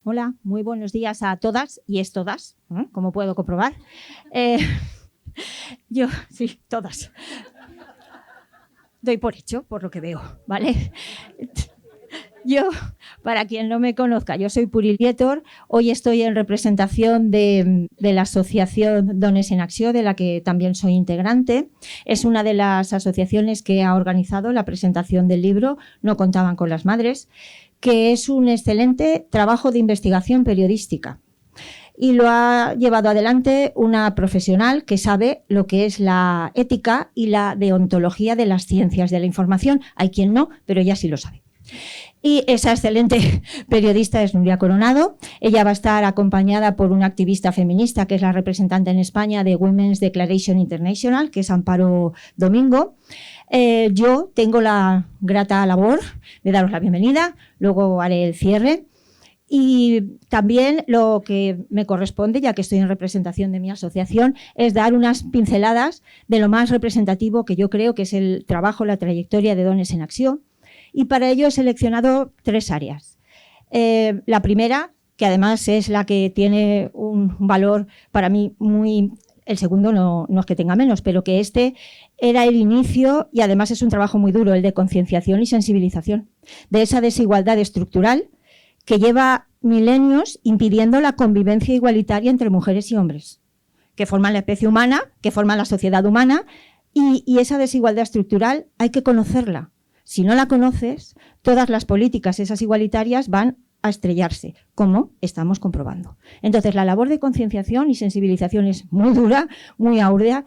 Hola, muy buenos días a todas y es todas, como puedo comprobar. Eh, sí, todas. Doy por hecho, por lo que veo, ¿vale? Yo, para quien no me conozca, yo soy Puril Vietor. Hoy estoy en representación de la asociación Dones en Acció, de la que también soy integrante. Es una de las asociaciones que ha organizado la presentación del libro No contaban con las madres, que es un excelente trabajo de investigación periodística. Y lo ha llevado adelante una profesional que sabe lo que es la ética y la deontología de las ciencias de la información. Hay quien no, pero ella sí lo sabe. Y esa excelente periodista es Nuria Coronado. Ella va a estar acompañada por una activista feminista que es la representante en España de Women's Declaration International, que es Amparo Domingo. Yo tengo la grata labor de daros la bienvenida, luego haré el cierre. Y también lo que me corresponde, ya que estoy en representación de mi asociación, es dar unas pinceladas de lo más representativo que yo creo que es el trabajo, la trayectoria de Dones en Acció. Y para ello he seleccionado 3 áreas. La primera, que además es la que tiene un valor para mí muy... El segundo no es que tenga menos, pero que este era el inicio y además es un trabajo muy duro, el de concienciación y sensibilización de esa desigualdad estructural que lleva milenios impidiendo la convivencia igualitaria entre mujeres y hombres, que forman la especie humana, que forman la sociedad humana, y esa desigualdad estructural hay que conocerla. Si no la conoces, todas las políticas esas igualitarias van a estrellarse, como estamos comprobando. Entonces, la labor de concienciación y sensibilización es muy dura, muy ardua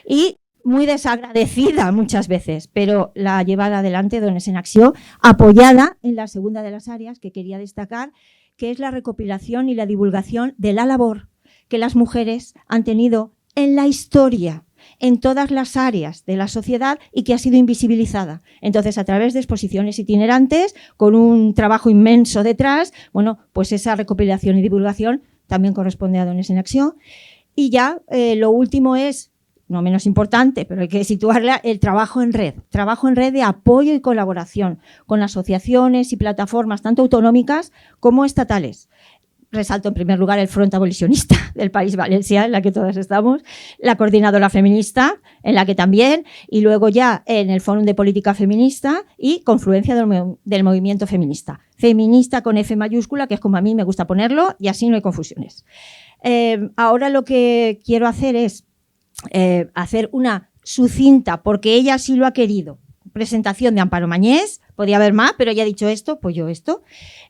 y muy desagradecida muchas veces, pero la ha llevado adelante Dones en Acció, apoyada en la segunda de las áreas que quería destacar, que es la recopilación y la divulgación de la labor que las mujeres han tenido en la historia, en todas las áreas de la sociedad y que ha sido invisibilizada. Entonces, a través de exposiciones itinerantes, con un trabajo inmenso detrás, bueno, pues esa recopilación y divulgación también corresponde a Dones en Acció. Y ya lo último es, no menos importante, pero hay que situarla, el trabajo en red de apoyo y colaboración con asociaciones y plataformas tanto autonómicas como estatales. Resalto en primer lugar el Front Abolicionista del País Valencià, en la que todas estamos, la Coordinadora Feminista, en la que también, y luego ya en el Fórum de Política Feminista y Confluencia del Movimiento Feminista. Feminista con F mayúscula, que es como a mí me gusta ponerlo, y así no hay confusiones. Ahora lo que quiero hacer es hacer una sucinta, porque ella sí lo ha querido, presentación de Amparo Mañés. Podía haber más, pero ella ha dicho esto, pues yo esto.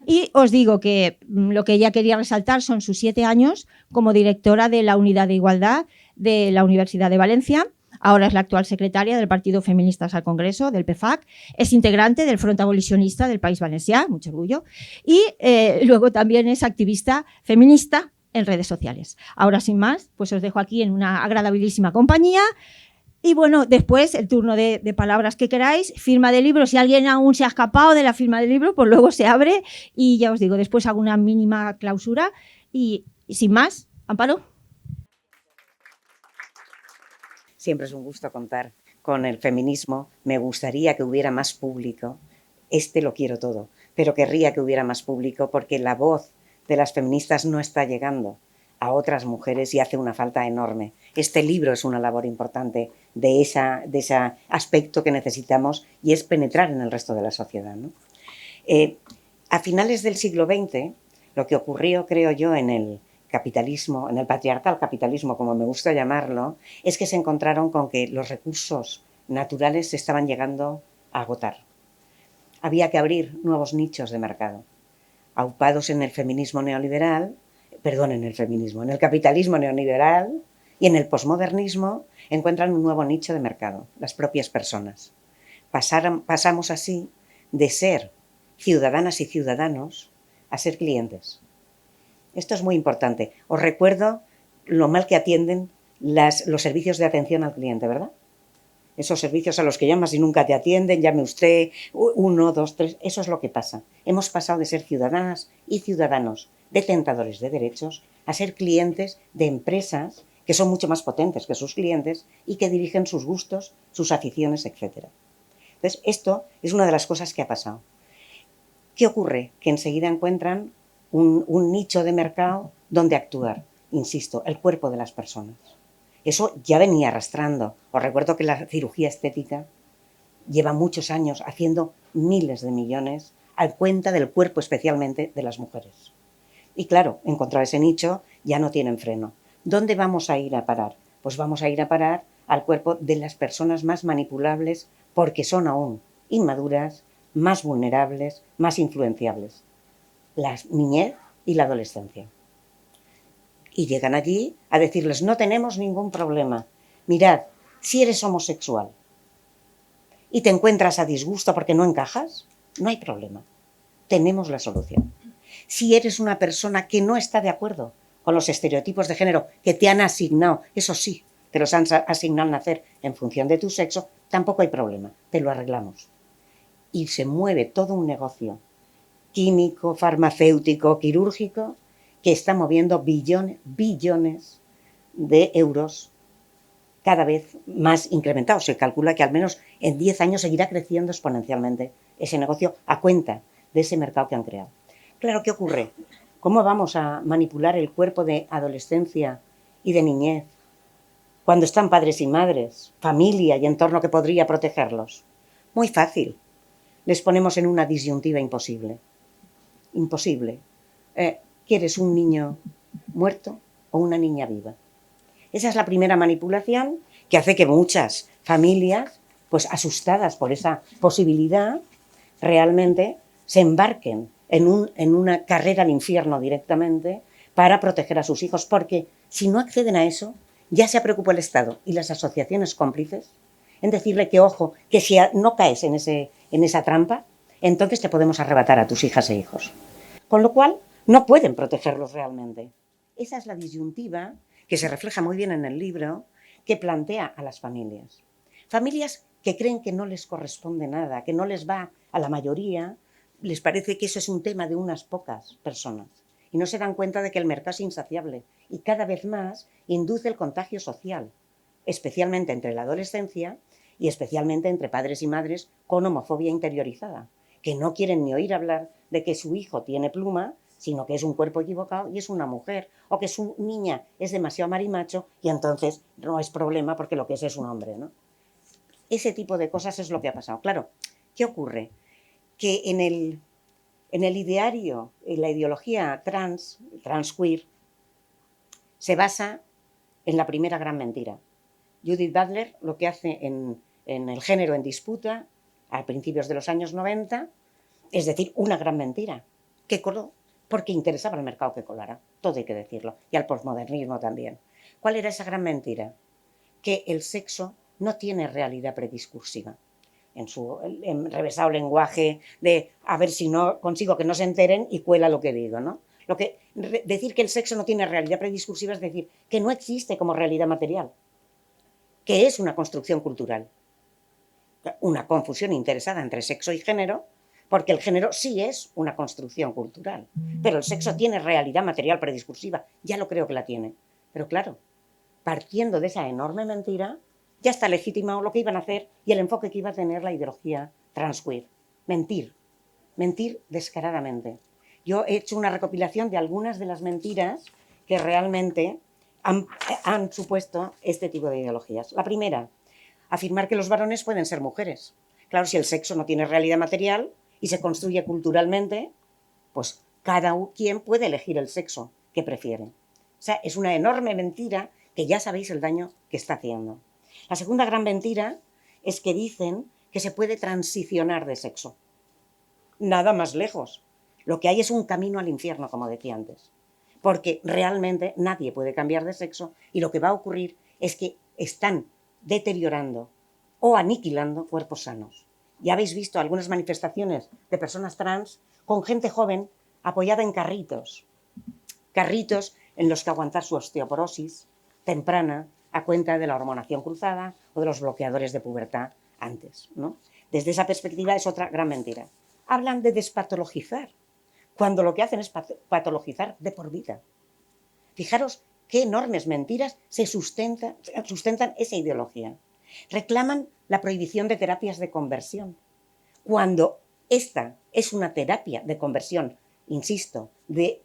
Y os digo que lo que ella quería resaltar son sus 7 años como directora de la Unidad de Igualdad de la Universidad de Valencia. Ahora es la actual secretaria del Partido Feministas al Congreso, del PFAC. Es integrante del Front Abolicionista del País Valencià, mucho orgullo. Y luego también es activista feminista en redes sociales. Ahora, sin más, pues os dejo aquí en una agradabilísima compañía. Y bueno, después el turno de palabras que queráis, firma de libro. Si alguien aún se ha escapado de la firma del libro, pues luego se abre y ya os digo, después hago una mínima clausura y sin más, Amparo. Siempre es un gusto contar con el feminismo. Me gustaría que hubiera más público. Lo quiero todo, pero querría que hubiera más público porque la voz de las feministas no está llegando a otras mujeres y hace una falta enorme. Este libro es una labor importante de ese aspecto que necesitamos y es penetrar en el resto de la sociedad, ¿no? A finales del siglo XX, lo que ocurrió, creo yo, en el capitalismo, en el patriarcal capitalismo, como me gusta llamarlo, es que se encontraron con que los recursos naturales se estaban llegando a agotar. Había que abrir nuevos nichos de mercado. Aupados en el feminismo neoliberal, en el capitalismo neoliberal y en el posmodernismo, encuentran un nuevo nicho de mercado, las propias personas. Pasamos así de ser ciudadanas y ciudadanos a ser clientes. Esto es muy importante. Os recuerdo lo mal que atienden los servicios de atención al cliente, ¿verdad? Esos servicios a los que llamas y nunca te atienden, llame usted, 1, 2, 3, eso es lo que pasa. Hemos pasado de ser ciudadanas y ciudadanos detentadores de derechos a ser clientes de empresas que son mucho más potentes que sus clientes y que dirigen sus gustos, sus aficiones, etc. Entonces, esto es una de las cosas que ha pasado. ¿Qué ocurre? Que enseguida encuentran un nicho de mercado donde actuar. Insisto, el cuerpo de las personas. Eso ya venía arrastrando. Os recuerdo que la cirugía estética lleva muchos años haciendo miles de millones a cuenta del cuerpo, especialmente de las mujeres. Y claro, encontrar ese nicho ya no tienen freno. ¿Dónde vamos a ir a parar? Pues vamos a ir a parar al cuerpo de las personas más manipulables porque son aún inmaduras, más vulnerables, más influenciables. La niñez y la adolescencia. Y llegan allí a decirles, no tenemos ningún problema. Mirad, si eres homosexual y te encuentras a disgusto porque no encajas, no hay problema. Tenemos la solución. Si eres una persona que no está de acuerdo con los estereotipos de género que te han asignado, eso sí, te los han asignado al nacer en función de tu sexo, tampoco hay problema, te lo arreglamos. Y se mueve todo un negocio químico, farmacéutico, quirúrgico, que está moviendo billones de euros cada vez más incrementados. Se calcula que al menos en 10 años seguirá creciendo exponencialmente ese negocio a cuenta de ese mercado que han creado. Claro, ¿qué ocurre? ¿Cómo vamos a manipular el cuerpo de adolescencia y de niñez cuando están padres y madres, familia y entorno que podría protegerlos? Muy fácil. Les ponemos en una disyuntiva imposible. Imposible. ¿Quieres un niño muerto o una niña viva? Esa es la primera manipulación que hace que muchas familias, pues asustadas por esa posibilidad, realmente se embarquen en una carrera al infierno directamente para proteger a sus hijos, porque si no acceden a eso, ya se preocupó el Estado y las asociaciones cómplices en decirle que, ojo, que si no caes en esa trampa, entonces te podemos arrebatar a tus hijas e hijos. Con lo cual, no pueden protegerlos realmente. Esa es la disyuntiva que se refleja muy bien en el libro, que plantea a las familias. Familias que creen que no les corresponde nada, que no les va a la mayoría, les parece que eso es un tema de unas pocas personas. Y no se dan cuenta de que el mercado es insaciable y cada vez más induce el contagio social, especialmente entre la adolescencia y especialmente entre padres y madres con homofobia interiorizada, que no quieren ni oír hablar de que su hijo tiene pluma, sino que es un cuerpo equivocado y es una mujer, o que su niña es demasiado marimacho y entonces no es problema porque lo que es un hombre, ¿no? Ese tipo de cosas es lo que ha pasado. Claro, ¿qué ocurre? Que en el ideario, en la ideología transqueer, se basa en la primera gran mentira. Judith Butler lo que hace en El género en disputa, a principios de los años 90, es decir, una gran mentira, que coló porque interesaba al mercado que colara, todo hay que decirlo, y al posmodernismo también. ¿Cuál era esa gran mentira? Que el sexo no tiene realidad prediscursiva. En su enrevesado lenguaje de a ver si no consigo que no se enteren y cuela lo que digo, ¿no? Decir que el sexo no tiene realidad prediscursiva es decir que no existe como realidad material, que es una construcción cultural. Una confusión interesada entre sexo y género, porque el género sí es una construcción cultural, pero el sexo tiene realidad material prediscursiva, ya lo creo que la tiene. Pero claro, partiendo de esa enorme mentira, ya está legitimado lo que iban a hacer y el enfoque que iba a tener la ideología transqueer. Mentir descaradamente. Yo he hecho una recopilación de algunas de las mentiras que realmente han supuesto este tipo de ideologías. La primera, afirmar que los varones pueden ser mujeres. Claro, si el sexo no tiene realidad material y se construye culturalmente, pues cada quien puede elegir el sexo que prefiere. O sea, es una enorme mentira que ya sabéis el daño que está haciendo. La segunda gran mentira es que dicen que se puede transicionar de sexo. Nada más lejos. Lo que hay es un camino al infierno, como decía antes. Porque realmente nadie puede cambiar de sexo y lo que va a ocurrir es que están deteriorando o aniquilando cuerpos sanos. Ya habéis visto algunas manifestaciones de personas trans con gente joven apoyada en carritos en los que aguantar su osteoporosis temprana a cuenta de la hormonación cruzada o de los bloqueadores de pubertad antes, ¿no? Desde esa perspectiva es otra gran mentira. Hablan de despatologizar, cuando lo que hacen es patologizar de por vida. Fijaros qué enormes mentiras sustentan esa ideología. Reclaman la prohibición de terapias de conversión, cuando esta es una terapia de conversión, insisto, de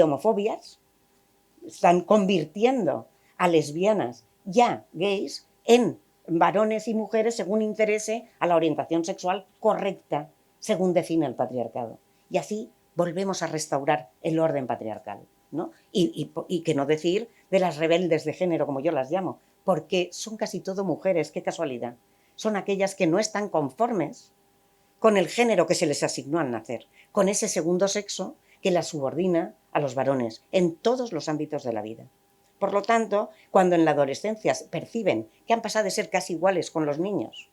homofobias. Están convirtiendo a lesbianas ya gays en varones y mujeres según interese a la orientación sexual correcta, según define el patriarcado. Y así volvemos a restaurar el orden patriarcal, ¿no? Y que no decir de las rebeldes de género, como yo las llamo, porque son casi todo mujeres, qué casualidad. Son aquellas que no están conformes con el género que se les asignó al nacer, con ese segundo sexo que las subordina a los varones en todos los ámbitos de la vida. Por lo tanto, cuando en la adolescencia perciben que han pasado de ser casi iguales con los niños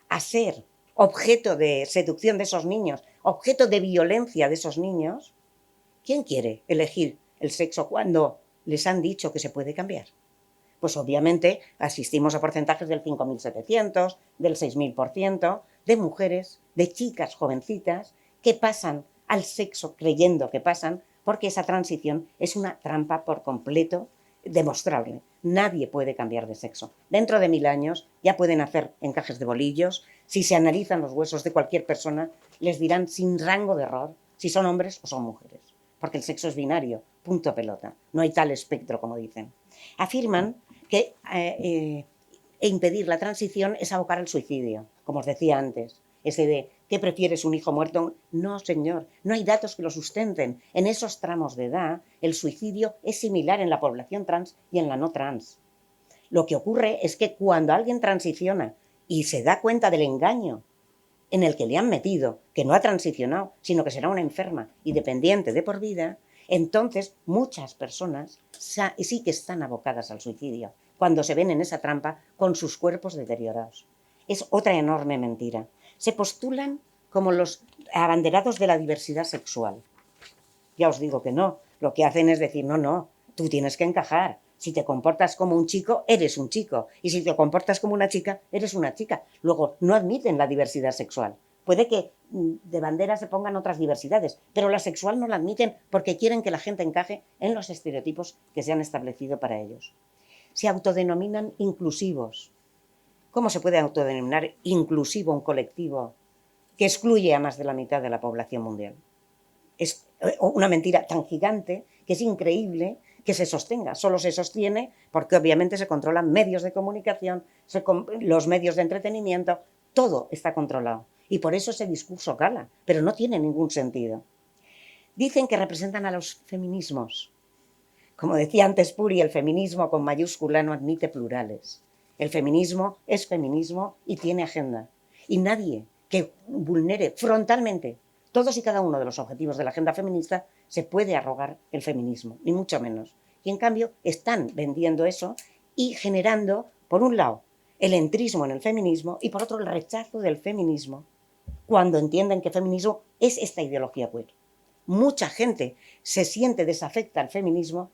a ser objeto de seducción de esos niños, objeto de violencia de esos niños, ¿quién quiere elegir el sexo cuando les han dicho que se puede cambiar? Pues obviamente asistimos a porcentajes del 5.700, del 6.000% de mujeres, de chicas jovencitas que pasan al sexo creyendo que pasan, porque esa transición es una trampa por completo demostrable. Nadie puede cambiar de sexo. Dentro de 1000 años ya pueden hacer encajes de bolillos. Si se analizan los huesos de cualquier persona, les dirán sin rango de error si son hombres o son mujeres. Porque el sexo es binario, punto pelota. No hay tal espectro como dicen. Afirman que impedir la transición es abocar al suicidio, como os decía antes. Ese de, ¿qué prefieres, un hijo muerto? No, señor, no hay datos que lo sustenten. En esos tramos de edad, el suicidio es similar en la población trans y en la no trans. Lo que ocurre es que cuando alguien transiciona y se da cuenta del engaño en el que le han metido, que no ha transicionado, sino que será una enferma y dependiente de por vida, entonces muchas personas sí que están abocadas al suicidio, cuando se ven en esa trampa con sus cuerpos deteriorados. Es otra enorme mentira. Se postulan como los abanderados de la diversidad sexual. Ya os digo que no. Lo que hacen es decir, no, tú tienes que encajar. Si te comportas como un chico, eres un chico. Y si te comportas como una chica, eres una chica. Luego, no admiten la diversidad sexual. Puede que de bandera se pongan otras diversidades, pero la sexual no la admiten porque quieren que la gente encaje en los estereotipos que se han establecido para ellos. Se autodenominan inclusivos. ¿Cómo se puede autodenominar inclusivo un colectivo que excluye a más de la mitad de la población mundial? Es una mentira tan gigante que es increíble que se sostenga. Solo se sostiene porque obviamente se controlan medios de comunicación, los medios de entretenimiento, todo está controlado. Y por eso ese discurso cala, pero no tiene ningún sentido. Dicen que representan a los feminismos. Como decía antes Puri, el feminismo con mayúscula no admite plurales. El feminismo es feminismo y tiene agenda. Y nadie que vulnere frontalmente todos y cada uno de los objetivos de la agenda feminista se puede arrogar el feminismo, ni mucho menos. Y en cambio están vendiendo eso y generando, por un lado, el entrismo en el feminismo y por otro el rechazo del feminismo cuando entienden que feminismo es esta ideología queer. Mucha gente se siente desafecta al feminismo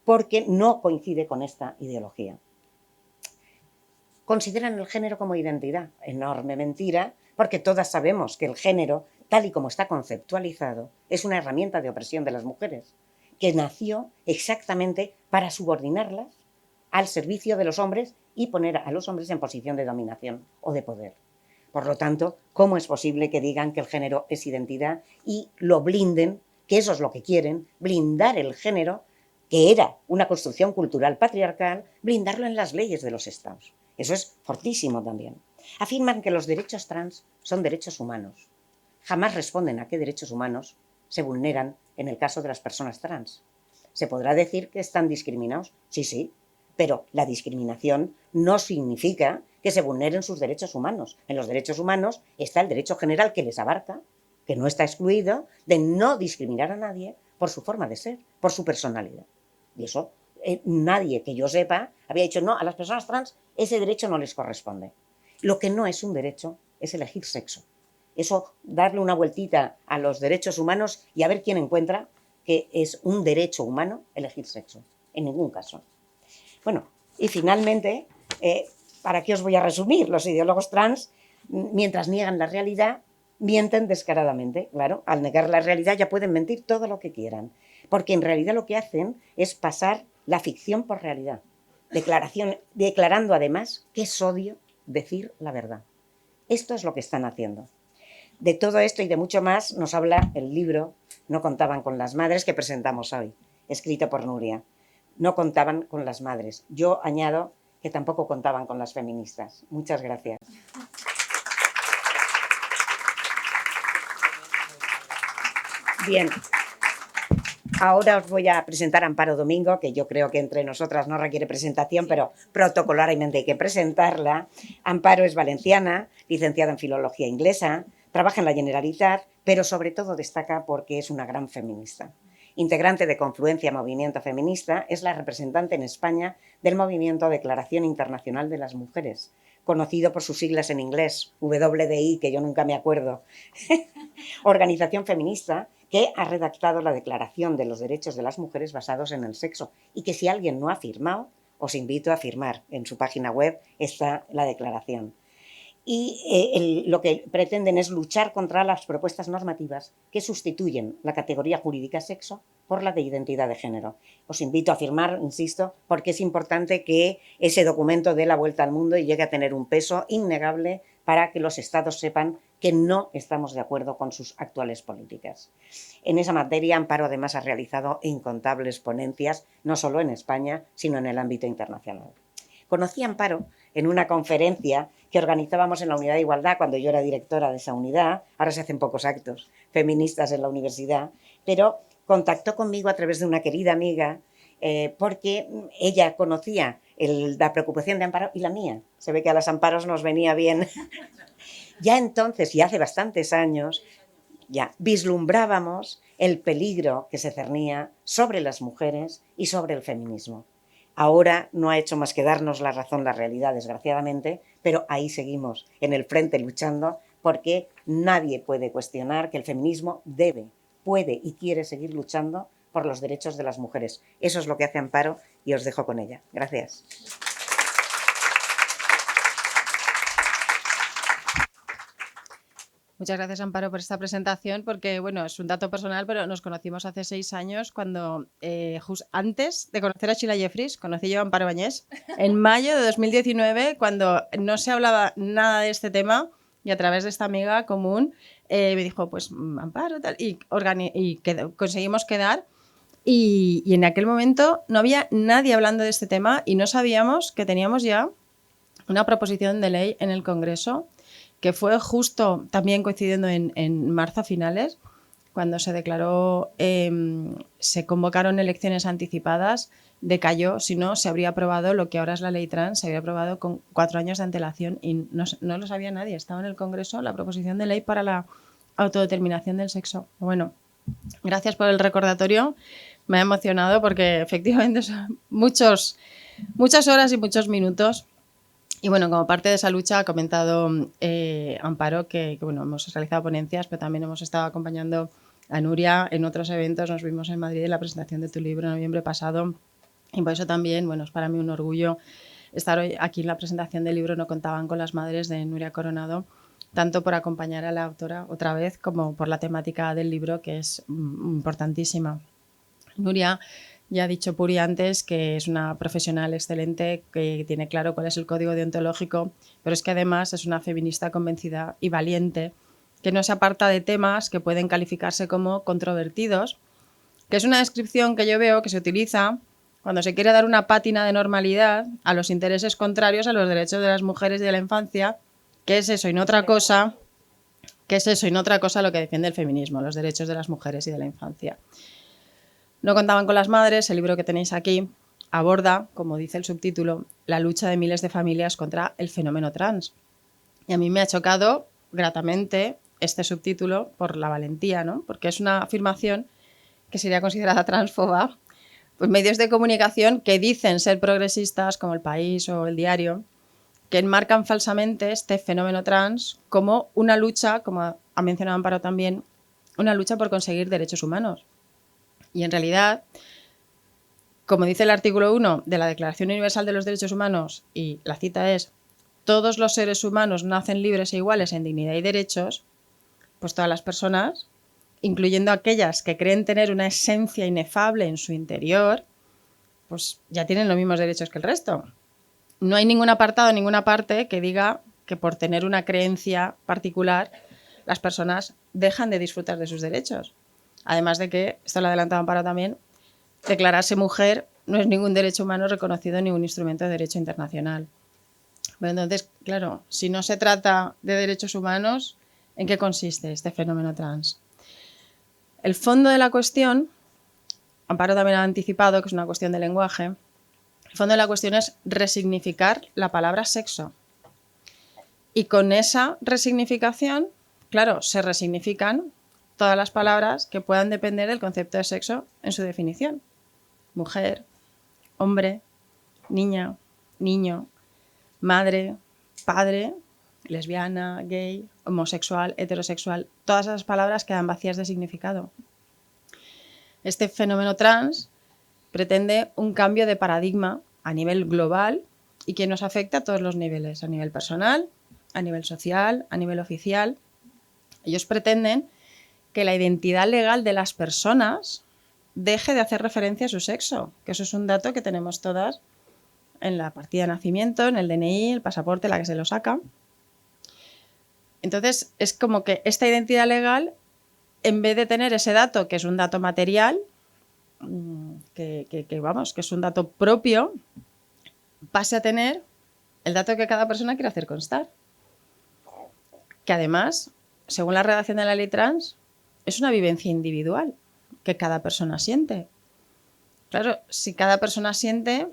porque no coincide con esta ideología. Consideran el género como identidad. Enorme mentira, porque todas sabemos que el género, tal y como está conceptualizado, es una herramienta de opresión de las mujeres, que nació exactamente para subordinarlas al servicio de los hombres y poner a los hombres en posición de dominación o de poder. Por lo tanto, ¿cómo es posible que digan que el género es identidad y lo blinden, que eso es lo que quieren, blindar el género, que era una construcción cultural patriarcal, blindarlo en las leyes de los estados? Eso es fortísimo también. Afirman que los derechos trans son derechos humanos. Jamás responden a qué derechos humanos se vulneran en el caso de las personas trans. ¿Se podrá decir que están discriminados? Sí, pero la discriminación no significa que se vulneren sus derechos humanos. En los derechos humanos está el derecho general que les abarca, que no está excluido, de no discriminar a nadie por su forma de ser, por su personalidad. Y eso nadie que yo sepa había dicho, no, a las personas trans ese derecho no les corresponde. Lo que no es un derecho es elegir sexo. Eso, darle una vueltita a los derechos humanos y a ver quién encuentra que es un derecho humano elegir sexo. En ningún caso. Bueno, y finalmente, ¿para qué os voy a resumir? Los ideólogos trans, mientras niegan la realidad, mienten descaradamente. Claro, al negar la realidad ya pueden mentir todo lo que quieran, porque en realidad lo que hacen es pasar la ficción por realidad, declarando además que es odio decir la verdad. Esto es lo que están haciendo. De todo esto y de mucho más nos habla el libro No contaban con las madres que presentamos hoy, escrito por Nuria. No contaban con las madres. Yo añado que tampoco contaban con las feministas. Muchas gracias. Bien, ahora os voy a presentar a Amparo Domingo, que yo creo que entre nosotras no requiere presentación, pero protocolarmente hay que presentarla. Amparo es valenciana, licenciada en Filología Inglesa, trabaja en la Generalitat, pero sobre todo destaca porque es una gran feminista. Integrante de Confluencia Movimiento Feminista, es la representante en España del movimiento Declaración Internacional de las Mujeres, conocido por sus siglas en inglés, WDI, que yo nunca me acuerdo, organización feminista que ha redactado la Declaración de los Derechos de las Mujeres basados en el sexo y que si alguien no ha firmado, os invito a firmar. En su página web está la declaración. Y lo que pretenden es luchar contra las propuestas normativas que sustituyen la categoría jurídica sexo por la de identidad de género. Os invito a firmar, insisto, porque es importante que ese documento dé la vuelta al mundo y llegue a tener un peso innegable para que los estados sepan que no estamos de acuerdo con sus actuales políticas. En esa materia, Amparo además ha realizado incontables ponencias, no solo en España, sino en el ámbito internacional. Conocí a Amparo en una conferencia que organizábamos en la Unidad de Igualdad cuando yo era directora de esa unidad. Ahora se hacen pocos actos feministas en la universidad, pero contactó conmigo a través de una querida amiga porque ella conocía la preocupación de Amparo y la mía. Se ve que a las Amparos nos venía bien. Ya entonces, y hace bastantes años, ya vislumbrábamos el peligro que se cernía sobre las mujeres y sobre el feminismo. Ahora no ha hecho más que darnos la razón, la realidad, desgraciadamente, pero ahí seguimos, en el frente luchando, porque nadie puede cuestionar que el feminismo debe, puede y quiere seguir luchando por los derechos de las mujeres. Eso es lo que hace Amparo y os dejo con ella. Gracias. Muchas gracias, Amparo, por esta presentación, porque, bueno, es un dato personal, pero nos conocimos hace 6 años cuando, justo antes de conocer a Sheila Jeffries, conocí yo a Amparo Bañés, en mayo de 2019, cuando no se hablaba nada de este tema, y a través de esta amiga común me dijo, pues, Amparo, tal, y conseguimos quedar, y en aquel momento no había nadie hablando de este tema, y no sabíamos que teníamos ya una proposición de ley en el Congreso, que fue justo también coincidiendo en marzo a finales, cuando se declaró, se convocaron elecciones anticipadas, decayó, si no, se habría aprobado lo que ahora es la ley trans, se habría aprobado con 4 años de antelación y no lo sabía nadie. Estaba en el Congreso la proposición de ley para la autodeterminación del sexo. Bueno, gracias por el recordatorio, me ha emocionado porque efectivamente son muchas horas y muchos minutos. Y bueno, como parte de esa lucha ha comentado Amparo que bueno, hemos realizado ponencias, pero también hemos estado acompañando a Nuria en otros eventos. Nos vimos en Madrid en la presentación de tu libro en noviembre pasado. Y por eso también, bueno, es para mí un orgullo estar hoy aquí en la presentación del libro No contaban con las madres de Nuria Coronado, tanto por acompañar a la autora otra vez como por la temática del libro, que es importantísima. Nuria, ya ha dicho Puri antes que es una profesional excelente, que tiene claro cuál es el código deontológico, pero es que además es una feminista convencida y valiente, que no se aparta de temas que pueden calificarse como controvertidos, que es una descripción que yo veo que se utiliza cuando se quiere dar una pátina de normalidad a los intereses contrarios a los derechos de las mujeres y de la infancia, que es eso y no otra cosa, lo que defiende el feminismo, los derechos de las mujeres y de la infancia. No contaban con las madres, el libro que tenéis aquí aborda, como dice el subtítulo, la lucha de miles de familias contra el fenómeno trans. Y a mí me ha chocado gratamente este subtítulo por la valentía, ¿no? Porque es una afirmación que sería considerada transfoba. Pues medios de comunicación que dicen ser progresistas, como El País o El Diario, que enmarcan falsamente este fenómeno trans como una lucha, como ha mencionado Amparo también, una lucha por conseguir derechos humanos. Y en realidad, como dice el artículo 1 de la Declaración Universal de los Derechos Humanos, y la cita es: todos los seres humanos nacen libres e iguales en dignidad y derechos, pues todas las personas, incluyendo aquellas que creen tener una esencia inefable en su interior, pues ya tienen los mismos derechos que el resto. No hay ningún apartado, ninguna parte que diga que por tener una creencia particular las personas dejan de disfrutar de sus derechos. Además de que, esto lo adelantaba Amparo también, declararse mujer no es ningún derecho humano reconocido en ningún instrumento de derecho internacional. Pero entonces, claro, si no se trata de derechos humanos, ¿en qué consiste este fenómeno trans? El fondo de la cuestión, Amparo también ha anticipado que es una cuestión de lenguaje, el fondo de la cuestión es resignificar la palabra sexo. Y con esa resignificación, claro, se resignifican todas las palabras que puedan depender del concepto de sexo en su definición. Mujer, hombre, niña, niño, madre, padre, lesbiana, gay, homosexual, heterosexual, todas esas palabras quedan vacías de significado. Este fenómeno trans pretende un cambio de paradigma a nivel global y que nos afecta a todos los niveles, a nivel personal, a nivel social, a nivel oficial. Ellos pretenden que la identidad legal de las personas deje de hacer referencia a su sexo, que eso es un dato que tenemos todas en la partida de nacimiento, en el DNI, el pasaporte, la que se lo saca. Entonces, es como que esta identidad legal, en vez de tener ese dato, que es un dato material, que es un dato propio, pase a tener el dato que cada persona quiere hacer constar. Que además, según la redacción de la ley trans, es una vivencia individual que cada persona siente. Claro, si cada persona siente,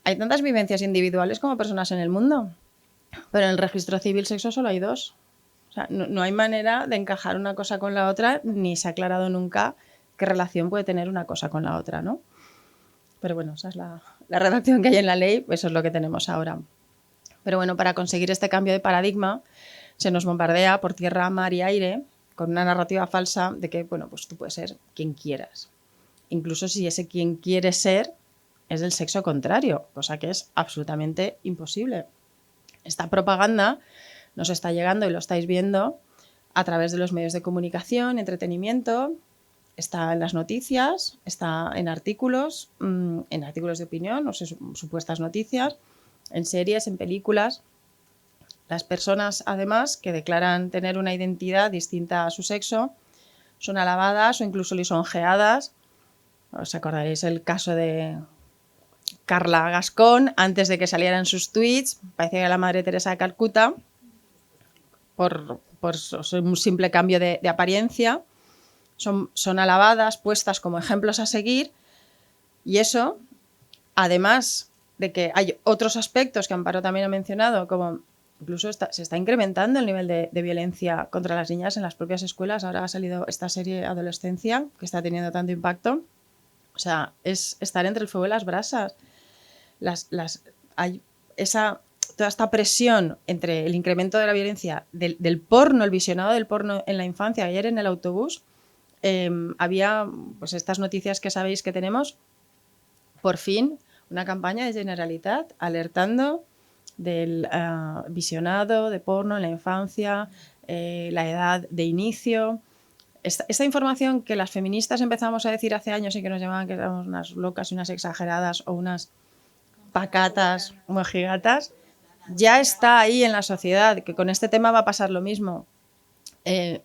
hay tantas vivencias individuales como personas en el mundo, pero en el registro civil sexo solo hay 2. O sea, no hay manera de encajar una cosa con la otra, ni se ha aclarado nunca qué relación puede tener una cosa con la otra, ¿no? Pero bueno, esa es la redacción que hay en la ley, eso es lo que tenemos ahora. Pero bueno, para conseguir este cambio de paradigma, se nos bombardea por tierra, mar y aire con una narrativa falsa de que, bueno, pues tú puedes ser quien quieras. Incluso si ese quien quieres ser es del sexo contrario, cosa que es absolutamente imposible. Esta propaganda nos está llegando y lo estáis viendo a través de los medios de comunicación, entretenimiento, está en las noticias, está en artículos de opinión, o sea, supuestas noticias, en series, en películas. Las personas, además, que declaran tener una identidad distinta a su sexo, son alabadas o incluso lisonjeadas. Os acordaréis el caso de Carla Gascón, antes de que salieran sus tweets, parecía que la Madre Teresa de Calcuta, por un simple cambio de apariencia, son alabadas, puestas como ejemplos a seguir, y eso, además de que hay otros aspectos que Amparo también ha mencionado, como incluso se está incrementando el nivel de violencia contra las niñas en las propias escuelas. Ahora ha salido esta serie Adolescencia, que está teniendo tanto impacto. O sea, es estar entre el fuego y las brasas. Hay toda esta presión entre el incremento de la violencia del porno, el visionado del porno en la infancia. Ayer en el autobús había pues estas noticias que sabéis que tenemos. Por fin, una campaña de Generalitat alertando del visionado de porno en la infancia, la edad de inicio. Esta información que las feministas empezamos a decir hace años y que nos llamaban que éramos unas locas y unas exageradas o unas pacatas mojigatas, ya está ahí en la sociedad, que con este tema va a pasar lo mismo.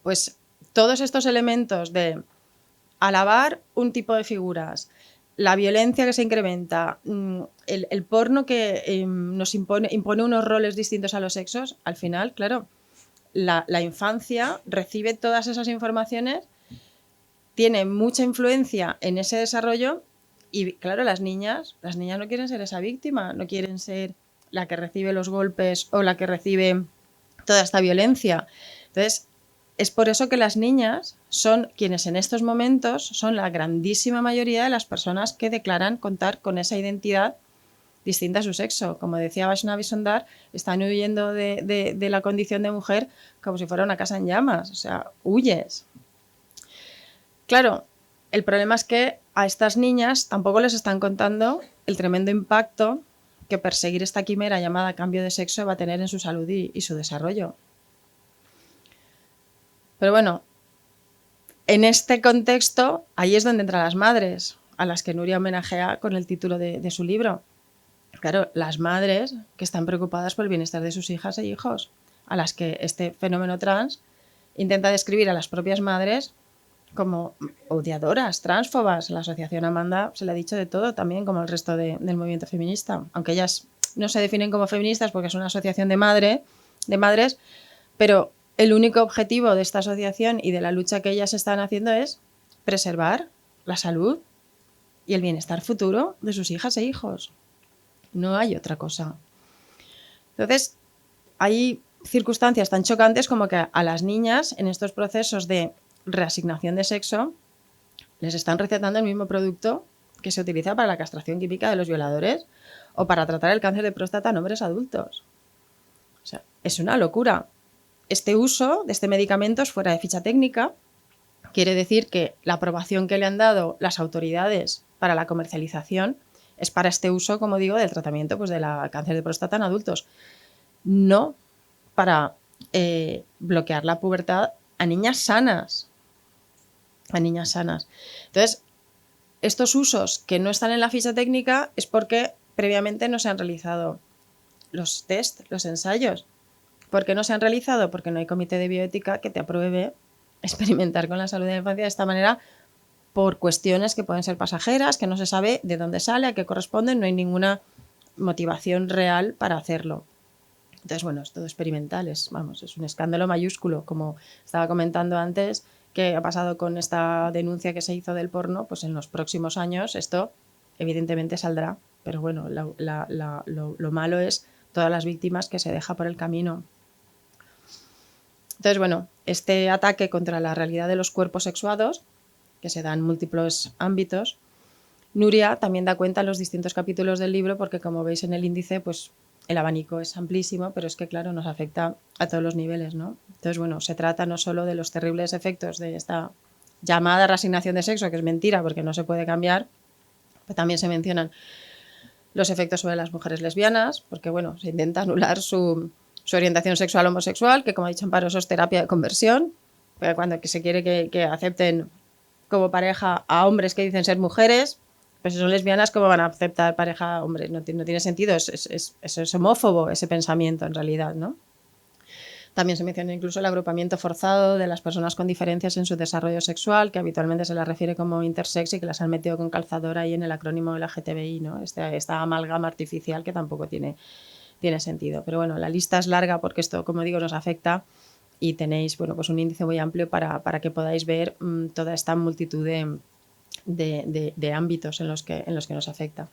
Pues todos estos elementos de alabar un tipo de figuras, la violencia que se incrementa, el porno que nos impone unos roles distintos a los sexos, al final, claro, la infancia recibe todas esas informaciones, tiene mucha influencia en ese desarrollo y, claro, las niñas no quieren ser esa víctima, no quieren ser la que recibe los golpes o la que recibe toda esta violencia. Entonces, es por eso que las niñas son quienes en estos momentos son la grandísima mayoría de las personas que declaran contar con esa identidad distinta a su sexo. Como decía Vaishnavi Sundar, están huyendo de la condición de mujer como si fuera una casa en llamas. O sea, huyes. Claro, el problema es que a estas niñas tampoco les están contando el tremendo impacto que perseguir esta quimera llamada cambio de sexo va a tener en su salud y su desarrollo. Pero bueno, en este contexto, ahí es donde entran las madres, a las que Nuria homenajea con el título de su libro. Claro, las madres que están preocupadas por el bienestar de sus hijas e hijos, a las que este fenómeno trans intenta describir a las propias madres como odiadoras, transfobas. La asociación Amanda se le ha dicho de todo también, como el resto del movimiento feminista, aunque ellas no se definen como feministas porque es una asociación de madres, pero el único objetivo de esta asociación y de la lucha que ellas están haciendo es preservar la salud y el bienestar futuro de sus hijas e hijos. No hay otra cosa. Entonces, hay circunstancias tan chocantes como que a las niñas en estos procesos de reasignación de sexo les están recetando el mismo producto que se utiliza para la castración química de los violadores o para tratar el cáncer de próstata en hombres adultos. O sea, es una locura. Este uso de este medicamento es fuera de ficha técnica. Quiere decir que la aprobación que le han dado las autoridades para la comercialización es para este uso, como digo, del tratamiento pues, de la cáncer de próstata en adultos. No para bloquear la pubertad a niñas sanas. A niñas sanas. Entonces, estos usos que no están en la ficha técnica es porque previamente no se han realizado los test, los ensayos. ¿Por qué no se han realizado? Porque no hay comité de bioética que te apruebe experimentar con la salud de la infancia de esta manera por cuestiones que pueden ser pasajeras, que no se sabe de dónde sale, a qué corresponden, no hay ninguna motivación real para hacerlo. Entonces, bueno, es todo experimental, es un escándalo mayúsculo, como estaba comentando antes, que ha pasado con esta denuncia que se hizo del porno, pues en los próximos años esto evidentemente saldrá, pero bueno, lo malo es todas las víctimas que se deja por el camino. Entonces, bueno, este ataque contra la realidad de los cuerpos sexuados, que se da en múltiples ámbitos, Nuria también da cuenta en los distintos capítulos del libro, porque como veis en el índice, pues el abanico es amplísimo, pero es que, claro, nos afecta a todos los niveles, ¿no? Entonces, bueno, se trata no solo de los terribles efectos de esta llamada reasignación de sexo, que es mentira porque no se puede cambiar, pero también se mencionan los efectos sobre las mujeres lesbianas, porque, bueno, se intenta anular su orientación sexual homosexual, que, como ha dicho Amparo, eso es terapia de conversión, porque cuando se quiere que acepten como pareja a hombres que dicen ser mujeres, pues si son lesbianas, ¿cómo van a aceptar pareja hombres? No tiene sentido, es homófobo ese pensamiento en realidad, ¿no? También se menciona incluso el agrupamiento forzado de las personas con diferencias en su desarrollo sexual, que habitualmente se las refiere como intersex y que las han metido con calzador ahí en el acrónimo LGTBI, ¿no? Esta amalgama artificial que tampoco tiene sentido. Pero bueno, la lista es larga porque esto, como digo, nos afecta y tenéis, bueno, pues un índice muy amplio para que podáis ver toda esta multitud de ámbitos en los que nos afecta.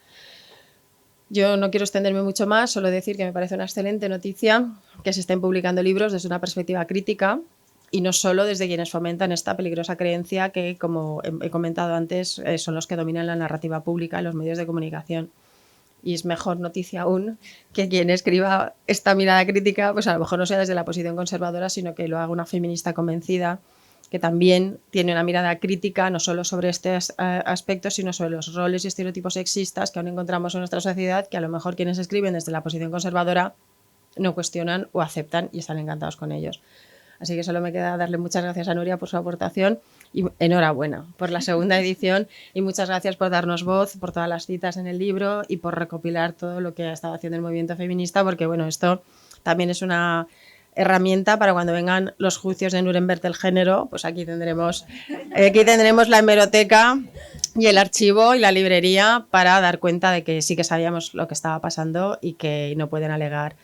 Yo no quiero extenderme mucho más, solo decir que me parece una excelente noticia que se estén publicando libros desde una perspectiva crítica y no solo desde quienes fomentan esta peligrosa creencia que, como he comentado antes, son los que dominan la narrativa pública en los medios de comunicación. Y es mejor noticia aún que quien escriba esta mirada crítica, pues a lo mejor no sea desde la posición conservadora, sino que lo haga una feminista convencida, que también tiene una mirada crítica no solo sobre este aspecto, sino sobre los roles y estereotipos sexistas que aún encontramos en nuestra sociedad, que a lo mejor quienes escriben desde la posición conservadora no cuestionan o aceptan y están encantados con ellos. Así que solo me queda darle muchas gracias a Nuria por su aportación y enhorabuena por la segunda edición y muchas gracias por darnos voz, por todas las citas en el libro y por recopilar todo lo que ha estado haciendo el movimiento feminista, porque bueno, esto también es una herramienta para cuando vengan los juicios de Nuremberg del género, pues aquí tendremos la hemeroteca y el archivo y la librería para dar cuenta de que sí que sabíamos lo que estaba pasando y que no pueden alegar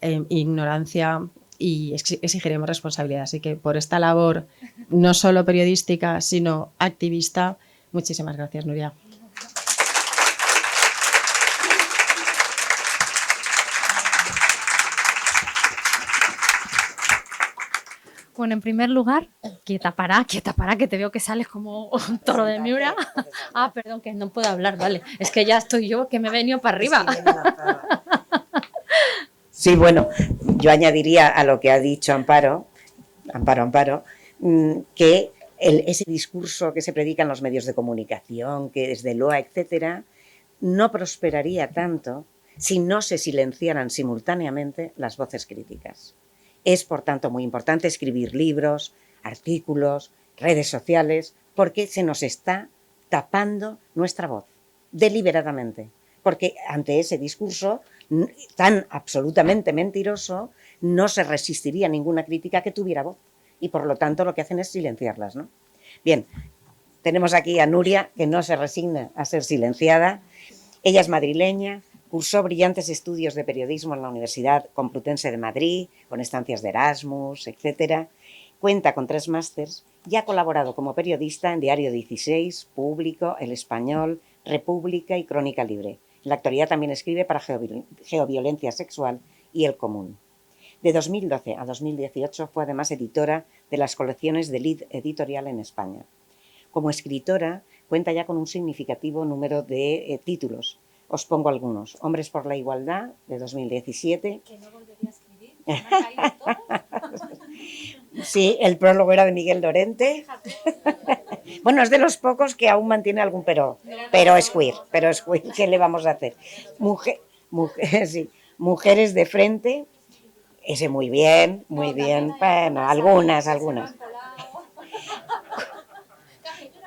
ignorancia y exigiremos responsabilidad. Así que por esta labor, no solo periodística, sino activista, muchísimas gracias, Nuria. Bueno, en primer lugar, quieta para, que te veo que sales como un toro de Miura. Ah, perdón, que no puedo hablar, vale. Es que ya estoy yo, que me he venido para arriba. Sí, bueno, yo añadiría a lo que ha dicho Amparo, que ese discurso que se predica en los medios de comunicación, que desde Loa, etcétera, no prosperaría tanto si no se silenciaran simultáneamente las voces críticas. Es, por tanto, muy importante escribir libros, artículos, redes sociales, porque se nos está tapando nuestra voz, deliberadamente. Porque ante ese discurso tan absolutamente mentiroso, no se resistiría ninguna crítica que tuviera voz. y por lo tanto lo que hacen es silenciarlas, ¿no? Bien, tenemos aquí a Nuria, que no se resigna a ser silenciada. Ella es madrileña, cursó brillantes estudios de periodismo en la Universidad Complutense de Madrid, con estancias de Erasmus, etc. Cuenta con 3 másters y ha colaborado como periodista en Diario 16, Público, El Español, República y Crónica Libre. En la actualidad también escribe para Geoviolencia Sexual y El Común. De 2012 a 2018 fue además editora de las colecciones de Lid Editorial en España. Como escritora cuenta ya con un significativo número de títulos. Os pongo algunos. Hombres por la Igualdad, de 2017. Que no volvería a escribir. ¿Me ha caído todo? Sí, el prólogo era de Miguel Lorente. Bueno, es de los pocos que aún mantiene algún pero es queer, ¿qué le vamos a hacer? Sí, Mujeres de Frente, ese muy bien, bueno, algunas.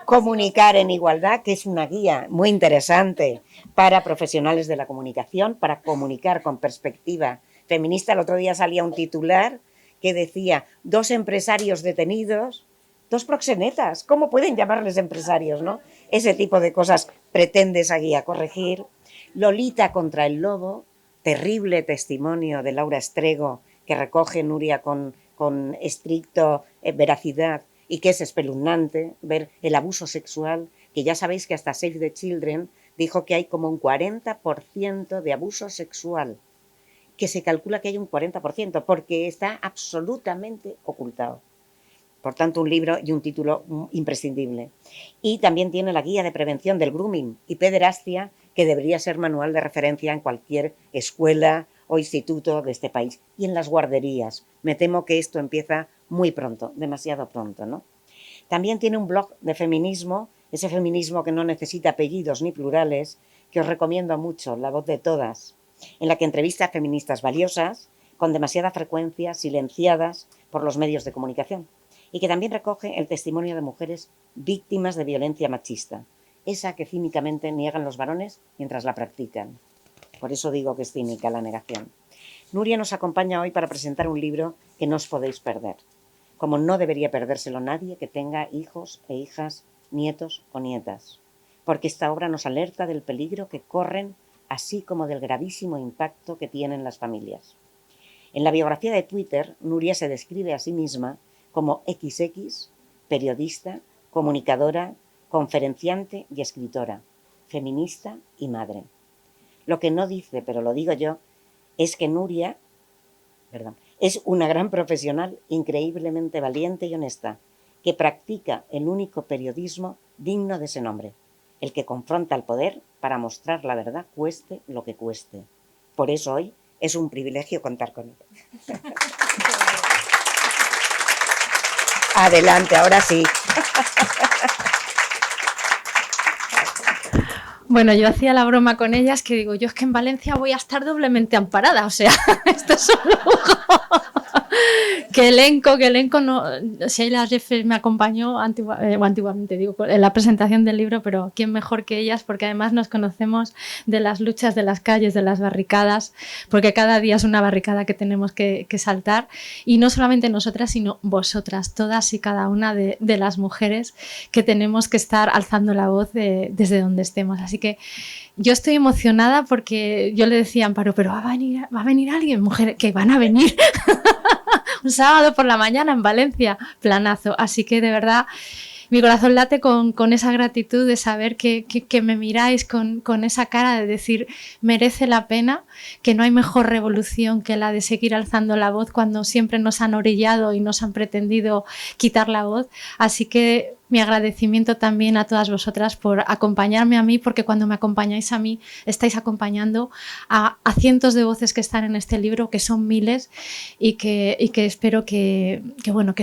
Comunicar en Igualdad, que es una guía muy interesante para profesionales de la comunicación, para comunicar con perspectiva feminista. El otro día salía un titular que decía: 2 empresarios detenidos, 2 proxenetas. ¿Cómo pueden llamarles empresarios, no? Ese tipo de cosas pretende esa guía corregir. Lolita contra el lobo, terrible testimonio de Laura Estrego, que recoge Nuria con estricto veracidad y que es espeluznante ver el abuso sexual, que ya sabéis que hasta Save the Children dijo que hay como un 40% de abuso sexual, que se calcula que hay un 40%, porque está absolutamente ocultado. Por tanto, un libro y un título imprescindible. Y también tiene la guía de prevención del grooming y pederastia, que debería ser manual de referencia en cualquier escuela o instituto de este país. Y en las guarderías. Me temo que esto empieza muy pronto, demasiado pronto, ¿no? También tiene un blog de feminismo, ese feminismo que no necesita apellidos ni plurales, que os recomiendo mucho, La Voz de Todas, en la que entrevista a feministas valiosas, con demasiada frecuencia silenciadas por los medios de comunicación, y que también recoge el testimonio de mujeres víctimas de violencia machista, esa que cínicamente niegan los varones mientras la practican. Por eso digo que es cínica la negación. Nuria nos acompaña hoy para presentar un libro que no os podéis perder, como no debería perdérselo nadie que tenga hijos e hijas, nietos o nietas, porque esta obra nos alerta del peligro que corren, así como del gravísimo impacto que tienen las familias. En la biografía de Twitter, Nuria se describe a sí misma como XX, periodista, comunicadora, conferenciante y escritora, feminista y madre. Lo que no dice, pero lo digo yo, es que Nuria es una gran profesional, increíblemente valiente y honesta, que practica el único periodismo digno de ese nombre, el que confronta al poder para mostrar la verdad, cueste lo que cueste. Por eso hoy es un privilegio contar con ella. Adelante, ahora sí. Bueno, yo hacía la broma con ellas que digo, yo es que en Valencia voy a estar doblemente amparada, o sea, esto es un lujo. Que elenco, no, Sheila Jeffers me acompañó antiguamente, digo, en la presentación del libro, pero quién mejor que ellas, porque además nos conocemos de las luchas de las calles, de las barricadas, porque cada día es una barricada que tenemos que saltar, y no solamente nosotras, sino vosotras, todas y cada una de las mujeres que tenemos que estar alzando la voz desde donde estemos. Así que yo estoy emocionada porque yo le decía a Amparo, pero va a venir alguien, mujer, que van a venir un sábado por la mañana en Valencia, planazo. Así que de verdad mi corazón late con esa gratitud de saber que me miráis con esa cara de decir merece la pena, que no hay mejor revolución que la de seguir alzando la voz cuando siempre nos han orillado y nos han pretendido quitar la voz. Así que mi agradecimiento también a todas vosotras por acompañarme a mí, porque cuando me acompañáis a mí estáis acompañando a cientos de voces que están en este libro, que son miles, y que espero que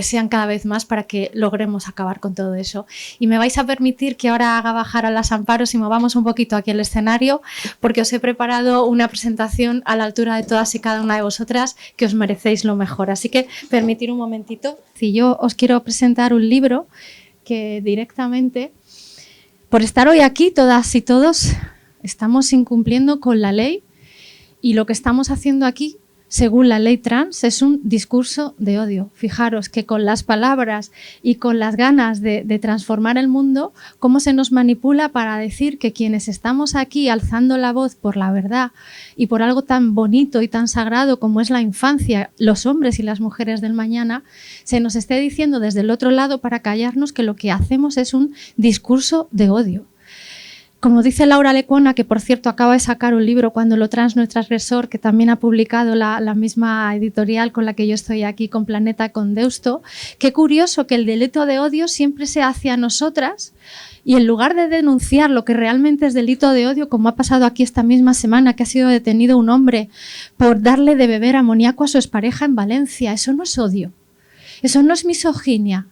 sean cada vez más para que logremos acabar con todo eso. Y me vais a permitir que ahora haga bajar a las Amparos y movamos un poquito aquí el escenario, porque os he preparado una presentación a la altura de todas y cada una de vosotras, que os merecéis lo mejor. Así que permitir un momentito. Si yo os quiero presentar un libro que directamente, por estar hoy aquí, todas y todos, estamos incumpliendo con la ley, y lo que estamos haciendo aquí según la ley trans, es un discurso de odio. Fijaros que con las palabras y con las ganas de transformar el mundo, cómo se nos manipula para decir que quienes estamos aquí alzando la voz por la verdad y por algo tan bonito y tan sagrado como es la infancia, los hombres y las mujeres del mañana, se nos esté diciendo desde el otro lado para callarnos que lo que hacemos es un discurso de odio. Como dice Laura Lecuona, que por cierto acaba de sacar un libro, Cuando lo trans no es transgresor, que también ha publicado la misma editorial con la que yo estoy aquí, con Planeta, con Deusto, qué curioso que el delito de odio siempre se hace a nosotras y en lugar de denunciar lo que realmente es delito de odio, como ha pasado aquí esta misma semana, que ha sido detenido un hombre por darle de beber amoníaco a su expareja en Valencia, eso no es odio, eso no es misoginia.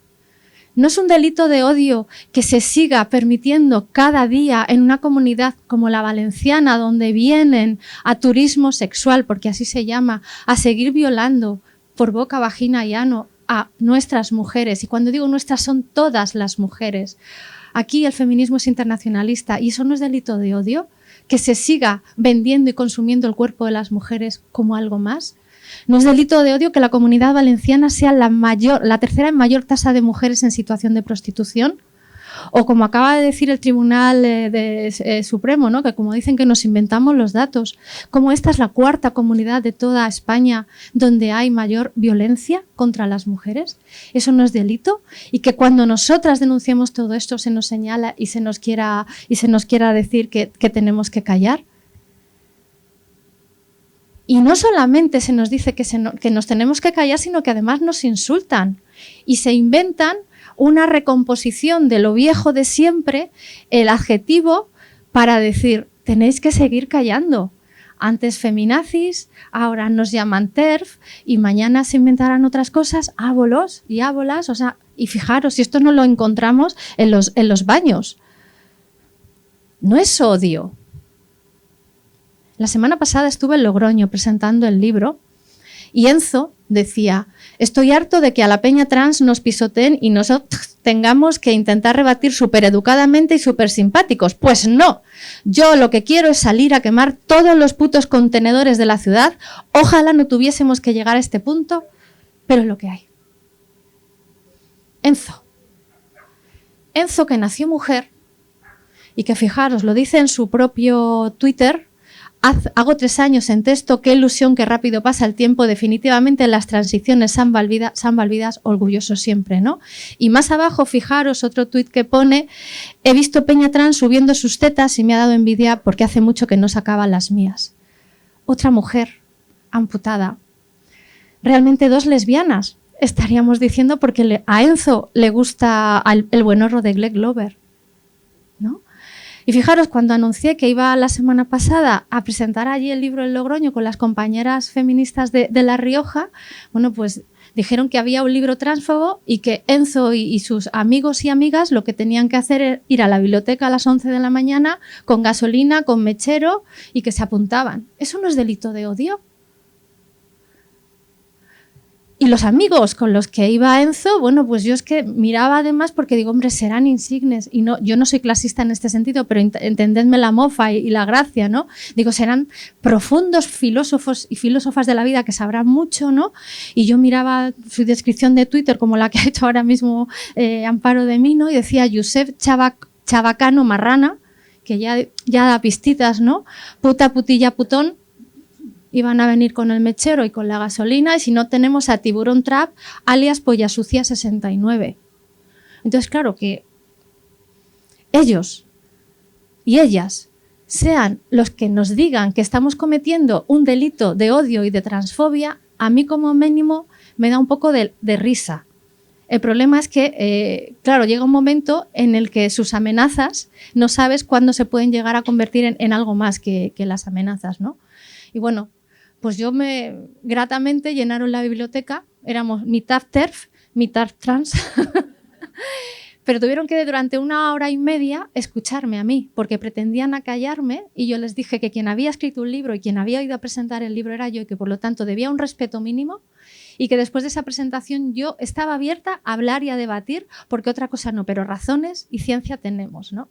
No es un delito de odio que se siga permitiendo cada día en una comunidad como la valenciana, donde vienen a turismo sexual, porque así se llama, a seguir violando por boca, vagina y ano a nuestras mujeres. Y cuando digo nuestras, son todas las mujeres. Aquí el feminismo es internacionalista y eso no es delito de odio, que se siga vendiendo y consumiendo el cuerpo de las mujeres como algo más. No es delito de odio que la comunidad valenciana sea la tercera en mayor tasa de mujeres en situación de prostitución. O como acaba de decir el Tribunal Supremo, ¿no? Que como dicen que nos inventamos los datos, como esta es la cuarta comunidad de toda España donde hay mayor violencia contra las mujeres. Eso no es delito. Y que cuando nosotras denunciemos todo esto se nos señala y se nos quiera decir que tenemos que callar. Y no solamente se nos dice que nos tenemos que callar, sino que además nos insultan y se inventan una recomposición de lo viejo de siempre, el adjetivo, para decir, tenéis que seguir callando. Antes feminazis, ahora nos llaman TERF y mañana se inventarán otras cosas, ábolos y ábolas. O sea, y fijaros, si esto no lo encontramos en los baños. No es odio. La semana pasada estuve en Logroño presentando el libro y Enzo decía, estoy harto de que a la peña trans nos pisoteen y nosotros tengamos que intentar rebatir súper educadamente y súper simpáticos. Pues no, yo lo que quiero es salir a quemar todos los putos contenedores de la ciudad. Ojalá no tuviésemos que llegar a este punto, pero es lo que hay. Enzo que nació mujer y que fijaros, lo dice en su propio Twitter, hago 3 años en texto, qué ilusión, qué rápido pasa el tiempo, definitivamente las transiciones San Valvidas, orgulloso siempre, ¿no? Y más abajo, fijaros, otro tuit que pone, he visto peña trans subiendo sus tetas y me ha dado envidia porque hace mucho que no sacaba las mías. Otra mujer amputada. Realmente 2 lesbianas, estaríamos diciendo, porque a Enzo le gusta el buenorro de Gleg Glover, ¿no? Y fijaros, cuando anuncié que iba la semana pasada a presentar allí el libro en Logroño con las compañeras feministas de La Rioja, bueno, pues dijeron que había un libro transfobo y que Enzo y sus amigos y amigas lo que tenían que hacer era ir a la biblioteca a las 11 de la mañana con gasolina, con mechero y que se apuntaban. ¿Eso no es delito de odio? Y los amigos con los que iba Enzo, bueno, pues yo es que miraba además porque digo, hombre, serán insignes. Y no, yo no soy clasista en este sentido, pero entendedme la mofa y la gracia, ¿no? Digo, serán profundos filósofos y filósofas de la vida que sabrán mucho, ¿no? Y yo miraba su descripción de Twitter, como la que ha hecho ahora mismo Amparo de Mino, y decía Josep Chabacano Marrana, que ya da pistitas, ¿no? Puta, putilla, putón. Iban a venir con el mechero y con la gasolina, y si no tenemos a Tiburón Trap, alias Polla Sucia 69. Entonces, claro, que ellos y ellas sean los que nos digan que estamos cometiendo un delito de odio y de transfobia, a mí como mínimo me da un poco de risa. El problema es que, claro, llega un momento en el que sus amenazas no sabes cuándo se pueden llegar a convertir en algo más que las amenazas, ¿no? Y bueno, pues gratamente llenaron la biblioteca, éramos mitad TERF, mitad trans, pero tuvieron que durante 1 hora y media escucharme a mí, porque pretendían acallarme y yo les dije que quien había escrito un libro y quien había ido a presentar el libro era yo y que por lo tanto debía un respeto mínimo y que después de esa presentación yo estaba abierta a hablar y a debatir, porque otra cosa no, pero razones y ciencia tenemos, ¿no?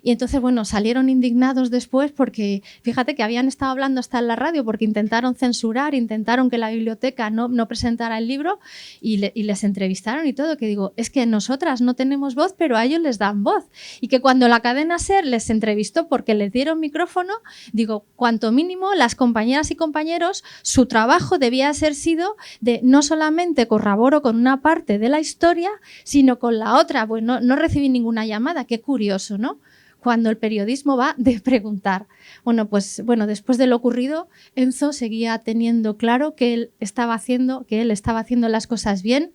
Y entonces, bueno, salieron indignados después porque, fíjate que habían estado hablando hasta en la radio porque intentaron censurar, intentaron que la biblioteca no presentara el libro y les entrevistaron y todo, que digo, es que nosotras no tenemos voz, pero a ellos les dan voz. Y que cuando la cadena SER les entrevistó porque les dieron micrófono, digo, cuanto mínimo las compañeras y compañeros, su trabajo debía ser sido de no solamente corroboro con una parte de la historia, sino con la otra. Pues no recibí ninguna llamada, qué curioso, ¿no? Cuando el periodismo va de preguntar. Bueno, pues después de lo ocurrido, Enzo seguía teniendo claro que él estaba haciendo las cosas bien.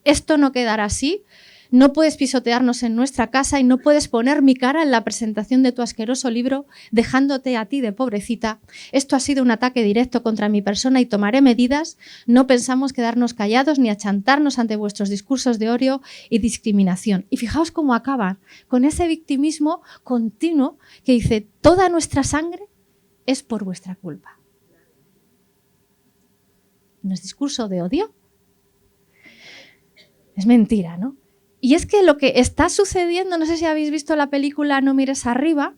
Esto no quedará así. No puedes pisotearnos en nuestra casa y no puedes poner mi cara en la presentación de tu asqueroso libro dejándote a ti de pobrecita. Esto ha sido un ataque directo contra mi persona y tomaré medidas. No pensamos quedarnos callados ni achantarnos ante vuestros discursos de odio y discriminación. Y fijaos cómo acaban con ese victimismo continuo que dice toda nuestra sangre es por vuestra culpa. ¿No es discurso de odio? Es mentira, ¿no? Y es que lo que está sucediendo, no sé si habéis visto la película No mires arriba,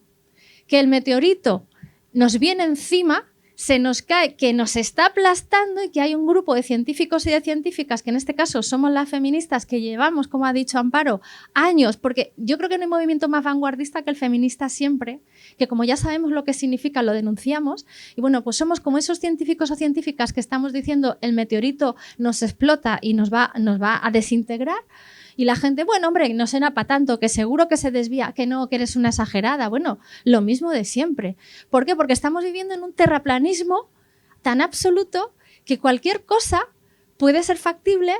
que el meteorito nos viene encima, se nos cae, que nos está aplastando y que hay un grupo de científicos y de científicas, que en este caso somos las feministas, que llevamos, como ha dicho Amparo, años, porque yo creo que no hay movimiento más vanguardista que el feminista siempre, que como ya sabemos lo que significa, lo denunciamos, y bueno, pues somos como esos científicos o científicas que estamos diciendo el meteorito nos explota y nos va a desintegrar. Y la gente, bueno, hombre, no será para tanto, que seguro que se desvía, que no, que eres una exagerada. Bueno, lo mismo de siempre. ¿Por qué? Porque estamos viviendo en un terraplanismo tan absoluto que cualquier cosa puede ser factible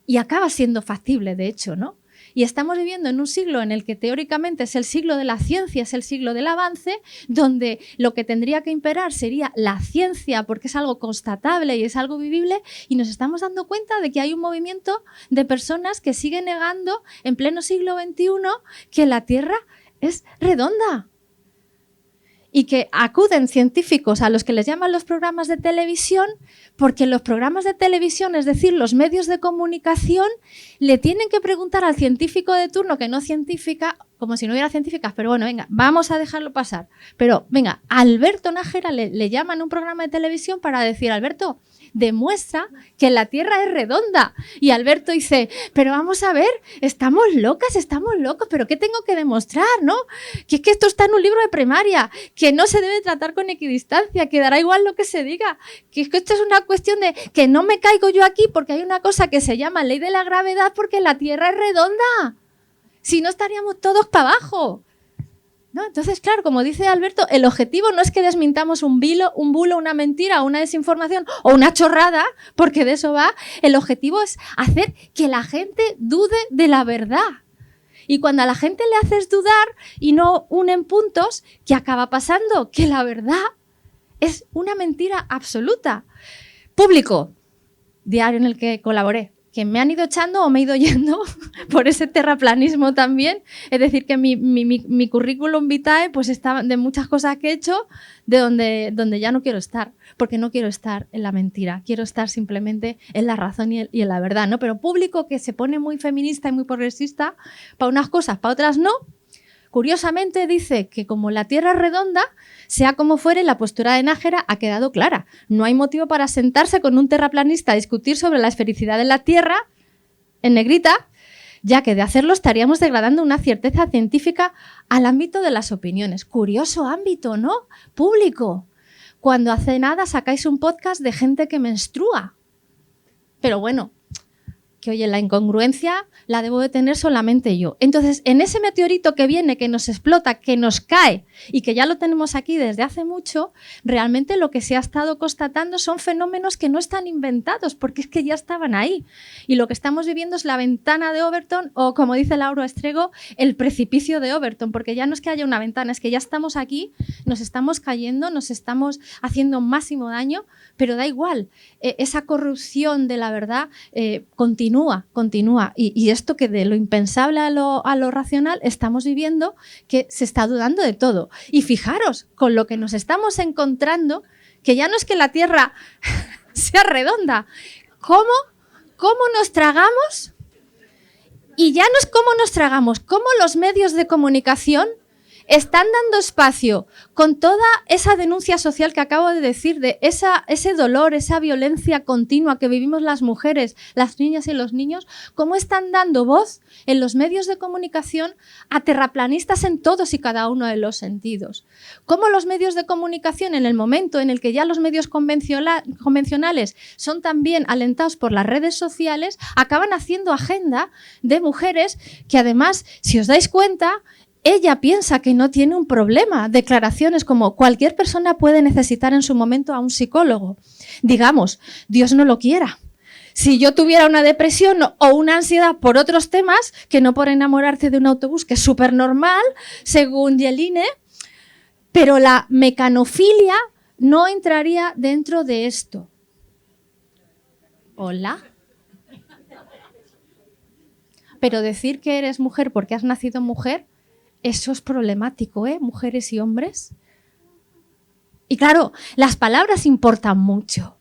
y acaba siendo factible, de hecho, ¿no? Y estamos viviendo en un siglo en el que teóricamente es el siglo de la ciencia, es el siglo del avance, donde lo que tendría que imperar sería la ciencia, porque es algo constatable y es algo vivible, y nos estamos dando cuenta de que hay un movimiento de personas que siguen negando en pleno siglo XXI que la Tierra es redonda. Y que acuden científicos a los que les llaman los programas de televisión, porque los programas de televisión, es decir, los medios de comunicación, le tienen que preguntar al científico de turno, que no científica, como si no hubiera científicas, pero bueno, venga, vamos a dejarlo pasar. Pero venga, a Alberto Nájera le llaman a un programa de televisión para decir, Alberto, demuestra que la Tierra es redonda. Y Alberto dice, pero vamos a ver, estamos locos, pero ¿qué tengo que demostrar, no? Que es que esto está en un libro de primaria, que no se debe tratar con equidistancia, que dará igual lo que se diga, que es que esto es una cuestión de que no me caigo yo aquí porque hay una cosa que se llama ley de la gravedad porque la Tierra es redonda. Si no estaríamos todos para abajo. ¿No? Entonces, claro, como dice Alberto, el objetivo no es que desmintamos un bulo, una mentira, una desinformación o una chorrada, porque de eso va. El objetivo es hacer que la gente dude de la verdad. Y cuando a la gente le haces dudar y no unen puntos, ¿qué acaba pasando? Que la verdad es una mentira absoluta. Público, diario en el que colaboré, que me han ido echando o me he ido yendo por ese terraplanismo también. Es decir, que mi currículum vitae pues está de muchas cosas que he hecho de donde ya no quiero estar, porque no quiero estar en la mentira, quiero estar simplemente en la razón y en la verdad, ¿no? Pero público que se pone muy feminista y muy progresista para unas cosas, para otras no. Curiosamente dice que como la Tierra es redonda, sea como fuere, la postura de Nájera ha quedado clara. No hay motivo para sentarse con un terraplanista a discutir sobre la esfericidad de la Tierra, en negrita, ya que de hacerlo estaríamos degradando una certeza científica al ámbito de las opiniones. Curioso ámbito, ¿no? Público. Cuando hace nada sacáis un podcast de gente que menstrua. Pero bueno, que oye, la incongruencia la debo de tener solamente yo. Entonces, en ese meteorito que viene, que nos explota, que nos cae y que ya lo tenemos aquí desde hace mucho, realmente lo que se ha estado constatando son fenómenos que no están inventados, porque es que ya estaban ahí. Y lo que estamos viviendo es la ventana de Overton, o como dice Laura Estrego, el precipicio de Overton, porque ya no es que haya una ventana, es que ya estamos aquí, nos estamos cayendo, nos estamos haciendo máximo daño, pero da igual, esa corrupción de la verdad continúa. Y esto que de lo impensable a lo racional estamos viviendo, que se está dudando de todo. Y fijaros, con lo que nos estamos encontrando, que ya no es que la Tierra sea redonda, ¿cómo nos tragamos? Y ya no es cómo nos tragamos, cómo los medios de comunicación están dando espacio con toda esa denuncia social que acabo de decir, de ese dolor, esa violencia continua que vivimos las mujeres, las niñas y los niños, cómo están dando voz en los medios de comunicación a terraplanistas en todos y cada uno de los sentidos. Cómo los medios de comunicación, en el momento en el que ya los medios convencionales son también alentados por las redes sociales, acaban haciendo agenda de mujeres que además, si os dais cuenta, ella piensa que no tiene un problema. Declaraciones como cualquier persona puede necesitar en su momento a un psicólogo. Digamos, Dios no lo quiera. Si yo tuviera una depresión o una ansiedad por otros temas, que no por enamorarse de un autobús, que es súper normal, según Jeline, pero la mecanofilia no entraría dentro de esto. ¿Hola? Pero decir que eres mujer porque has nacido mujer, eso es problemático, ¿eh? Mujeres y hombres. Y claro, las palabras importan mucho,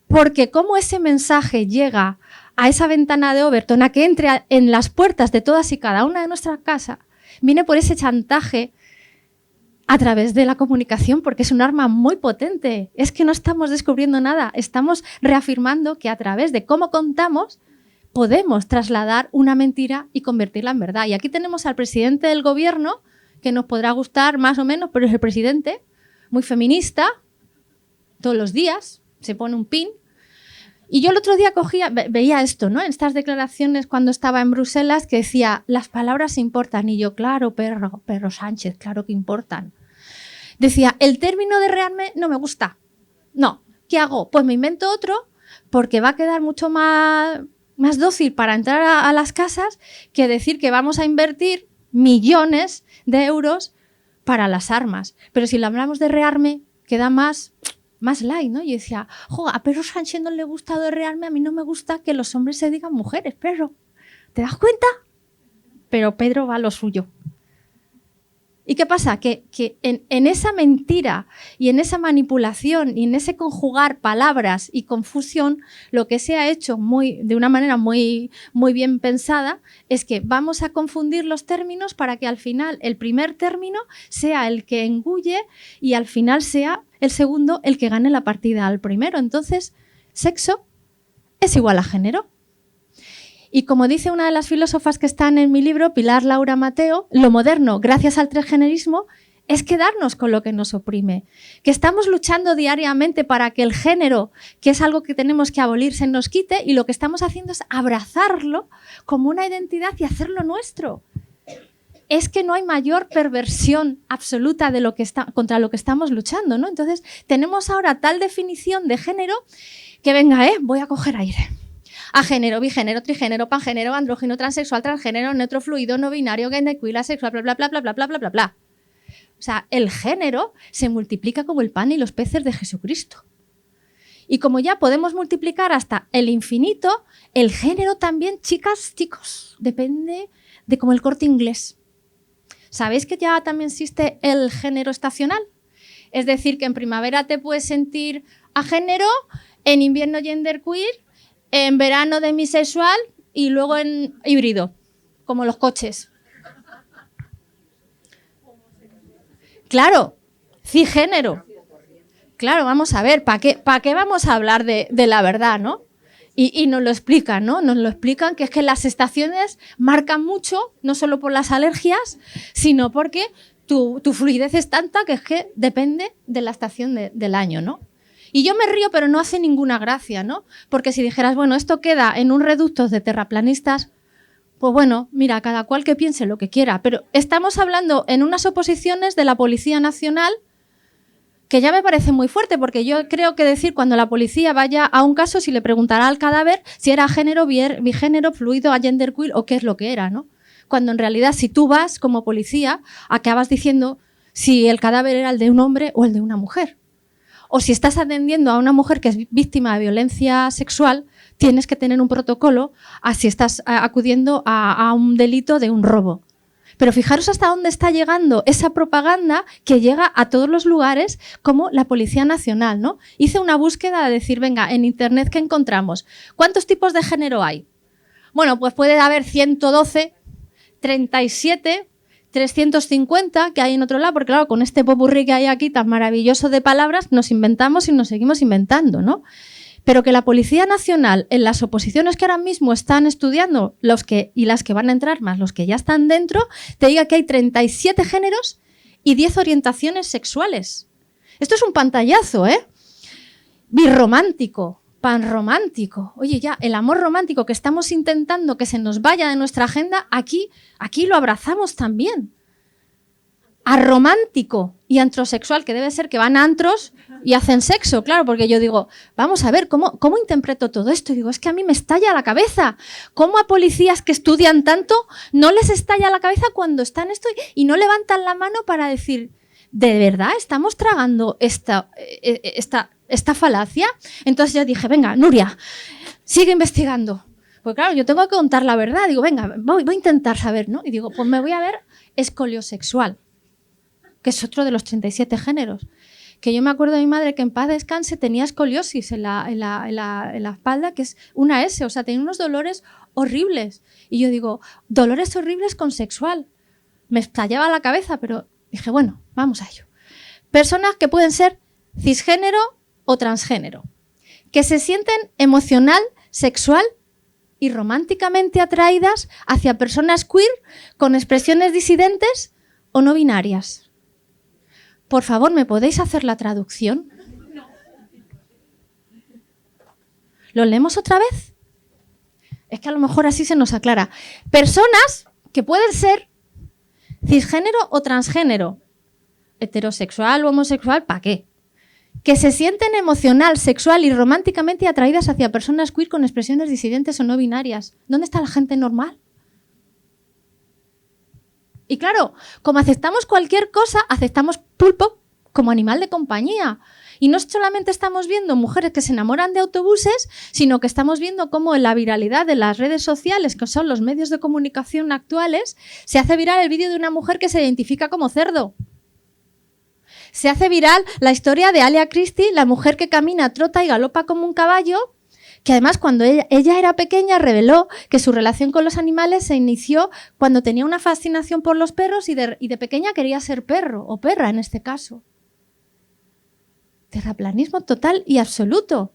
porque cómo ese mensaje llega a esa ventana de Overton, a que entre en las puertas de todas y cada una de nuestras casas, viene por ese chantaje a través de la comunicación, porque es un arma muy potente. Es que no estamos descubriendo nada, estamos reafirmando que a través de cómo contamos podemos trasladar una mentira y convertirla en verdad. Y aquí tenemos al presidente del gobierno, que nos podrá gustar más o menos, pero es el presidente, muy feminista, todos los días, se pone un pin. Y yo el otro día veía esto, ¿no? En estas declaraciones cuando estaba en Bruselas, que decía, las palabras importan. Y yo, claro, perro Sánchez, claro que importan. Decía, el término de rearme no me gusta. No, ¿qué hago? Pues me invento otro, porque va a quedar mucho más dócil para entrar a las casas que decir que vamos a invertir millones de euros para las armas. Pero si lo hablamos de rearme, queda más light, ¿no? Y decía, a Pedro Sánchez no le gusta de rearme, a mí no me gusta que los hombres se digan mujeres, Pedro. ¿Te das cuenta? Pero Pedro va a lo suyo. ¿Y qué pasa? Que en esa mentira y en esa manipulación y en ese conjugar palabras y confusión, lo que se ha hecho de una manera muy, muy bien pensada es que vamos a confundir los términos para que al final el primer término sea el que engulle y al final sea el segundo el que gane la partida al primero. Entonces, sexo es igual a género. Y como dice una de las filósofas que están en mi libro, Pilar Laura Mateo, lo moderno, gracias al transgenerismo, es quedarnos con lo que nos oprime. Que estamos luchando diariamente para que el género, que es algo que tenemos que abolir, se nos quite, y lo que estamos haciendo es abrazarlo como una identidad y hacerlo nuestro. Es que no hay mayor perversión absoluta de contra lo que estamos luchando, ¿no? Entonces, tenemos ahora tal definición de género que venga, voy a coger aire. Agénero, bigénero, trigénero, pangénero, andrógeno, transexual, transgénero, neutro, fluido, no binario, genderqueer, asexual, bla, bla, bla, bla, bla, bla, bla, bla, bla. O sea, el género se multiplica como el pan y los peces de Jesucristo. Y como ya podemos multiplicar hasta el infinito, el género también, chicas, chicos, depende de como el Corte Inglés. ¿Sabéis que ya también existe el género estacional? Es decir, que en primavera te puedes sentir agénero, en invierno genderqueer, en verano demisexual y luego en híbrido, como los coches. Claro, cisgénero. Claro, vamos a ver, ¿para qué vamos a hablar de la verdad, no? Y nos lo explican, ¿no? Nos lo explican que es que las estaciones marcan mucho, no solo por las alergias, sino porque tu fluidez es tanta que es que depende de la estación del año, ¿no? Y yo me río, pero no hace ninguna gracia, ¿no? Porque si dijeras, bueno, esto queda en un reducto de terraplanistas, pues bueno, mira, cada cual que piense lo que quiera. Pero estamos hablando en unas oposiciones de la Policía Nacional que ya me parece muy fuerte, porque yo creo que decir cuando la policía vaya a un caso, si le preguntará al cadáver si era género, bigénero, fluido, genderqueer o qué es lo que era, ¿no? Cuando en realidad si tú vas como policía, acabas diciendo si el cadáver era el de un hombre o el de una mujer. O si estás atendiendo a una mujer que es víctima de violencia sexual, tienes que tener un protocolo a si estás acudiendo a un delito de un robo. Pero fijaros hasta dónde está llegando esa propaganda que llega a todos los lugares, como la Policía Nacional, ¿no? Hice una búsqueda de decir, venga, en Internet, ¿qué encontramos? ¿Cuántos tipos de género hay? Bueno, pues puede haber 112, 37, 350 que hay en otro lado, porque claro, con este popurrí que hay aquí tan maravilloso de palabras, nos inventamos y nos seguimos inventando, ¿no? Pero que la Policía Nacional, en las oposiciones que ahora mismo están estudiando y las que van a entrar más los que ya están dentro, te diga que hay 37 géneros y 10 orientaciones sexuales. Esto es un pantallazo, ¿eh? Birromántico, panromántico. Oye, ya, el amor romántico que estamos intentando que se nos vaya de nuestra agenda, aquí lo abrazamos también. Arromántico y antrosexual, que debe ser que van a antros y hacen sexo, claro, porque yo digo, vamos a ver, ¿cómo interpreto todo esto? Y digo, es que a mí me estalla la cabeza. ¿Cómo a policías que estudian tanto no les estalla la cabeza cuando están esto y no levantan la mano para decir, ¿de verdad estamos tragando esta falacia? Entonces yo dije, venga, Nuria, sigue investigando. Pues claro, yo tengo que contar la verdad. Digo, venga, voy a intentar saber, ¿no? Y digo, pues me voy a ver escoliosexual, que es otro de los 37 géneros. Que yo me acuerdo de mi madre que en paz descanse tenía escoliosis en la espalda, que es una S, o sea, tenía unos dolores horribles. Y yo digo, dolores horribles con sexual. Me estallaba la cabeza, pero dije, bueno, vamos a ello. Personas que pueden ser cisgénero o transgénero, que se sienten emocional, sexual y románticamente atraídas hacia personas queer con expresiones disidentes o no binarias. Por favor, ¿me podéis hacer la traducción? ¿Lo leemos otra vez? Es que a lo mejor así se nos aclara. Personas que pueden ser cisgénero o transgénero, heterosexual o homosexual, ¿para qué? Que se sienten emocional, sexual y románticamente atraídas hacia personas queer con expresiones disidentes o no binarias. ¿Dónde está la gente normal? Y claro, como aceptamos cualquier cosa, aceptamos pulpo como animal de compañía. Y no solamente estamos viendo mujeres que se enamoran de autobuses, sino que estamos viendo cómo en la viralidad de las redes sociales, que son los medios de comunicación actuales, se hace viral el vídeo de una mujer que se identifica como cerdo. Se hace viral la historia de Alia Christie, la mujer que camina, trota y galopa como un caballo, que además cuando ella era pequeña reveló que su relación con los animales se inició cuando tenía una fascinación por los perros y de pequeña quería ser perro, o perra en este caso. Terraplanismo total y absoluto.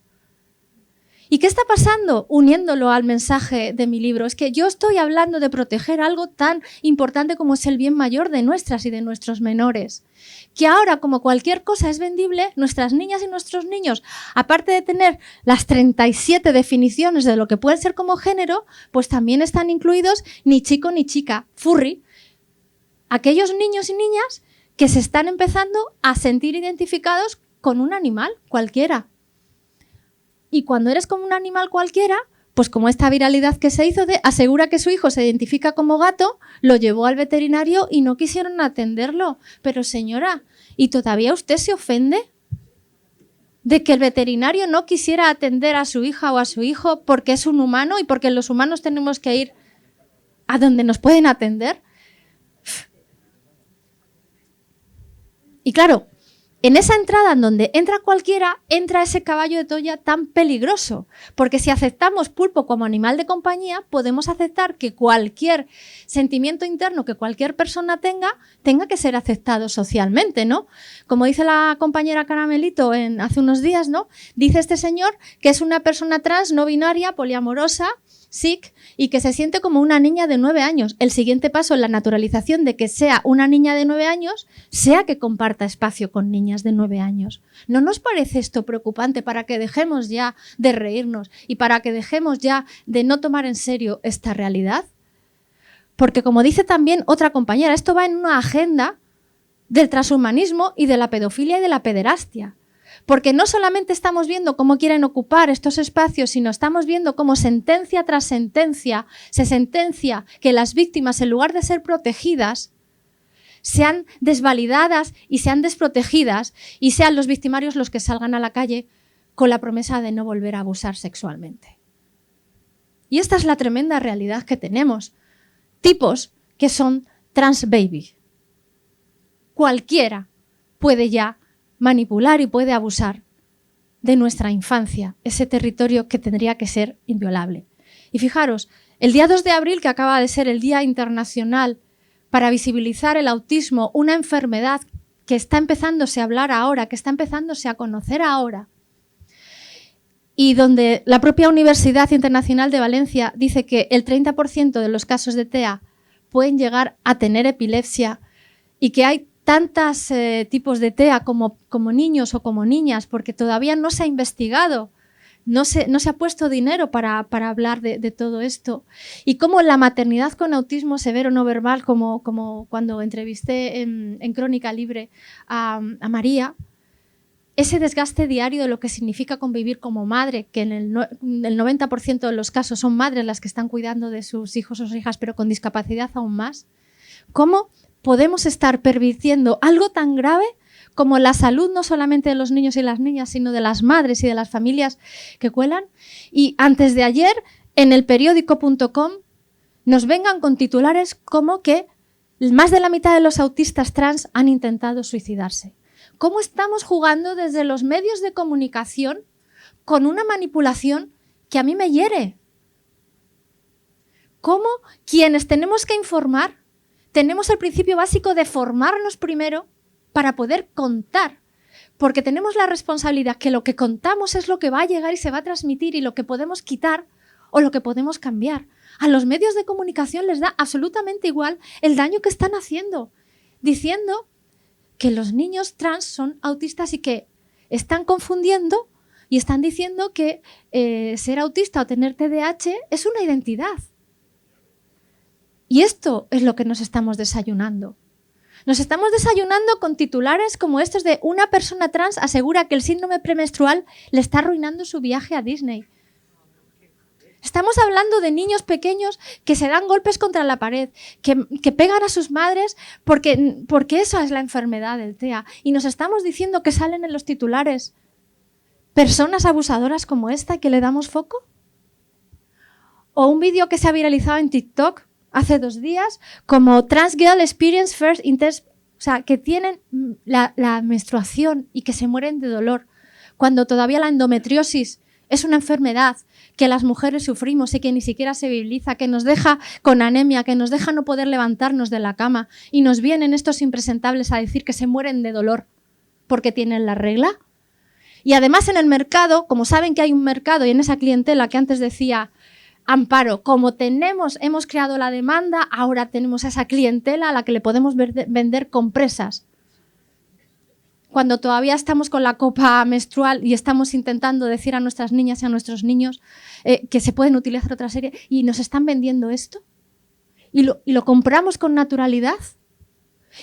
¿Y qué está pasando? Uniéndolo al mensaje de mi libro, es que yo estoy hablando de proteger algo tan importante como es el bien mayor de nuestras y de nuestros menores. Que ahora, como cualquier cosa es vendible, nuestras niñas y nuestros niños, aparte de tener las 37 definiciones de lo que puede ser como género, pues también están incluidos ni chico ni chica, furry. Aquellos niños y niñas que se están empezando a sentir identificados con un animal cualquiera. Y cuando eres como un animal cualquiera, pues como esta viralidad que se hizo de asegura que su hijo se identifica como gato, lo llevó al veterinario y no quisieron atenderlo. Pero señora, ¿y todavía usted se ofende de que el veterinario no quisiera atender a su hija o a su hijo porque es un humano y porque los humanos tenemos que ir a donde nos pueden atender? Y claro, en esa entrada en donde entra cualquiera, entra ese caballo de Troya tan peligroso. Porque si aceptamos pulpo como animal de compañía, podemos aceptar que cualquier sentimiento interno que cualquier persona tenga que ser aceptado socialmente, ¿no? Como dice la compañera Caramelito hace unos días, ¿no? Dice este señor que es una persona trans, no binaria, poliamorosa, SIC, y que se siente como una niña de 9 años. El siguiente paso en la naturalización de que sea una niña de 9 años, sea que comparta espacio con niñas de 9 años. ¿No nos parece esto preocupante para que dejemos ya de reírnos y para que dejemos ya de no tomar en serio esta realidad? Porque como dice también otra compañera, esto va en una agenda del transhumanismo y de la pedofilia y de la pederastia. Porque no solamente estamos viendo cómo quieren ocupar estos espacios, sino estamos viendo cómo sentencia tras sentencia se sentencia que las víctimas, en lugar de ser protegidas, sean desvalidadas y sean desprotegidas y sean los victimarios los que salgan a la calle con la promesa de no volver a abusar sexualmente. Y esta es la tremenda realidad que tenemos. Tipos que son trans baby. Cualquiera puede ya manipular y puede abusar de nuestra infancia, ese territorio que tendría que ser inviolable. Y fijaros, el día 2 de abril, que acaba de ser el Día Internacional para visibilizar el autismo, una enfermedad que está empezándose a hablar ahora, que está empezándose a conocer ahora, y donde la propia Universidad Internacional de Valencia dice que el 30% de los casos de TEA pueden llegar a tener epilepsia y que hay tantos tipos de TEA como niños o como niñas, porque todavía no se ha investigado, no se ha puesto dinero para hablar de todo esto. Y cómo la maternidad con autismo severo no verbal, como cuando entrevisté en Crónica Libre a María, ese desgaste diario de lo que significa convivir como madre, que en el 90% de los casos son madres las que están cuidando de sus hijos o sus hijas, pero con discapacidad aún más. ¿Cómo podemos estar pervirtiendo algo tan grave como la salud no solamente de los niños y las niñas, sino de las madres y de las familias que cuelan? Y antes de ayer, en el periódico.com, nos vengan con titulares como que más de la mitad de los autistas trans han intentado suicidarse. ¿Cómo estamos jugando desde los medios de comunicación con una manipulación que a mí me hiere? ¿Cómo quienes tenemos que informar tenemos el principio básico de formarnos primero para poder contar? Porque tenemos la responsabilidad que lo que contamos es lo que va a llegar y se va a transmitir, y lo que podemos quitar o lo que podemos cambiar. A los medios de comunicación les da absolutamente igual el daño que están haciendo, diciendo que los niños trans son autistas y que están confundiendo y están diciendo que ser autista o tener TDAH es una identidad. Y esto es lo que nos estamos desayunando. Nos estamos desayunando con titulares como estos de: una persona trans asegura que el síndrome premenstrual le está arruinando su viaje a Disney. Estamos hablando de niños pequeños que se dan golpes contra la pared, que pegan a sus madres porque esa es la enfermedad del TEA. Y nos estamos diciendo que salen en los titulares personas abusadoras como esta que le damos foco. O un vídeo que se ha viralizado en TikTok hace 2 días como Trans Girl Experience First Intense, o sea, que tienen la menstruación y que se mueren de dolor, cuando todavía la endometriosis es una enfermedad que las mujeres sufrimos y que ni siquiera se visibiliza, que nos deja con anemia, que nos deja no poder levantarnos de la cama, y nos vienen estos impresentables a decir que se mueren de dolor porque tienen la regla. Y además en el mercado, como saben que hay un mercado y en esa clientela que antes decía Amparo, como hemos creado la demanda, ahora tenemos a esa clientela a la que le podemos vender compresas. Cuando todavía estamos con la copa menstrual y estamos intentando decir a nuestras niñas y a nuestros niños que se pueden utilizar otra serie, y nos están vendiendo esto, y lo compramos con naturalidad.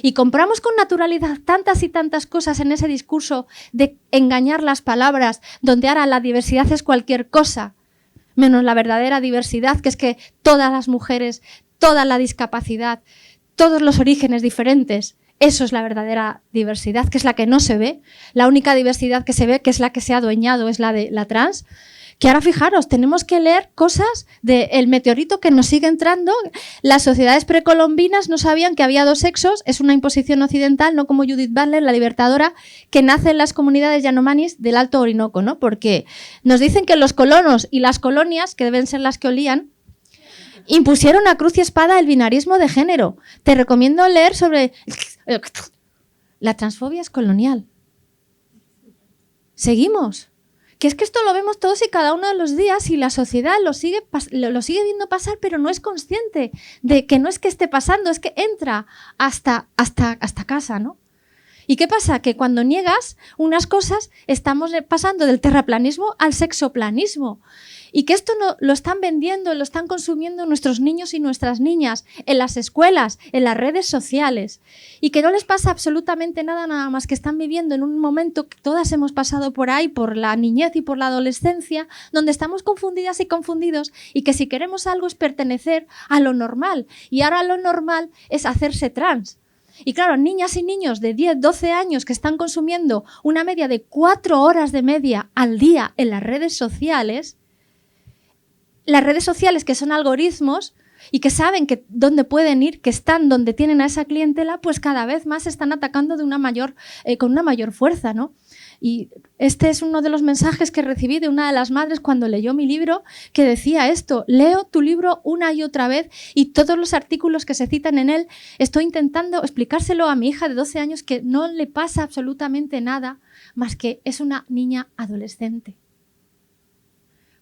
Y compramos con naturalidad tantas y tantas cosas en ese discurso de engañar las palabras, donde ahora la diversidad es cualquier cosa, menos la verdadera diversidad, que es que todas las mujeres, toda la discapacidad, todos los orígenes diferentes, eso es la verdadera diversidad, que es la que no se ve. La única diversidad que se ve, que es la que se ha adueñado, es la de la trans. Que ahora, fijaros, tenemos que leer cosas del meteorito que nos sigue entrando. Las sociedades precolombinas no sabían que había 2 sexos, es una imposición occidental, no como Judith Butler, la libertadora, que nace en las comunidades yanomamis del Alto Orinoco, ¿no? Porque nos dicen que los colonos y las colonias, que deben ser las que olían, impusieron a cruz y espada el binarismo de género. Te recomiendo leer sobre... La transfobia es colonial. Seguimos. Que es que esto lo vemos todos y cada uno de los días, y la sociedad lo sigue viendo pasar, pero no es consciente de que no es que esté pasando, es que entra hasta casa, ¿no? ¿Y qué pasa? Que cuando niegas unas cosas, estamos pasando del terraplanismo al sexoplanismo. Y que esto lo están vendiendo, lo están consumiendo nuestros niños y nuestras niñas en las escuelas, en las redes sociales. Y que no les pasa absolutamente nada más que están viviendo en un momento que todas hemos pasado por ahí, por la niñez y por la adolescencia, donde estamos confundidas y confundidos, y que si queremos algo es pertenecer a lo normal. Y ahora lo normal es hacerse trans. Y claro, niñas y niños de 10, 12 años que están consumiendo una media de 4 horas de media al día en las redes sociales que son algoritmos y que saben que dónde pueden ir, que están donde tienen a esa clientela, pues cada vez más están atacando con una mayor fuerza, ¿no? Y este es uno de los mensajes que recibí de una de las madres cuando leyó mi libro, que decía esto: leo tu libro una y otra vez y todos los artículos que se citan en él estoy intentando explicárselo a mi hija de 12 años que no le pasa absolutamente nada más que es una niña adolescente.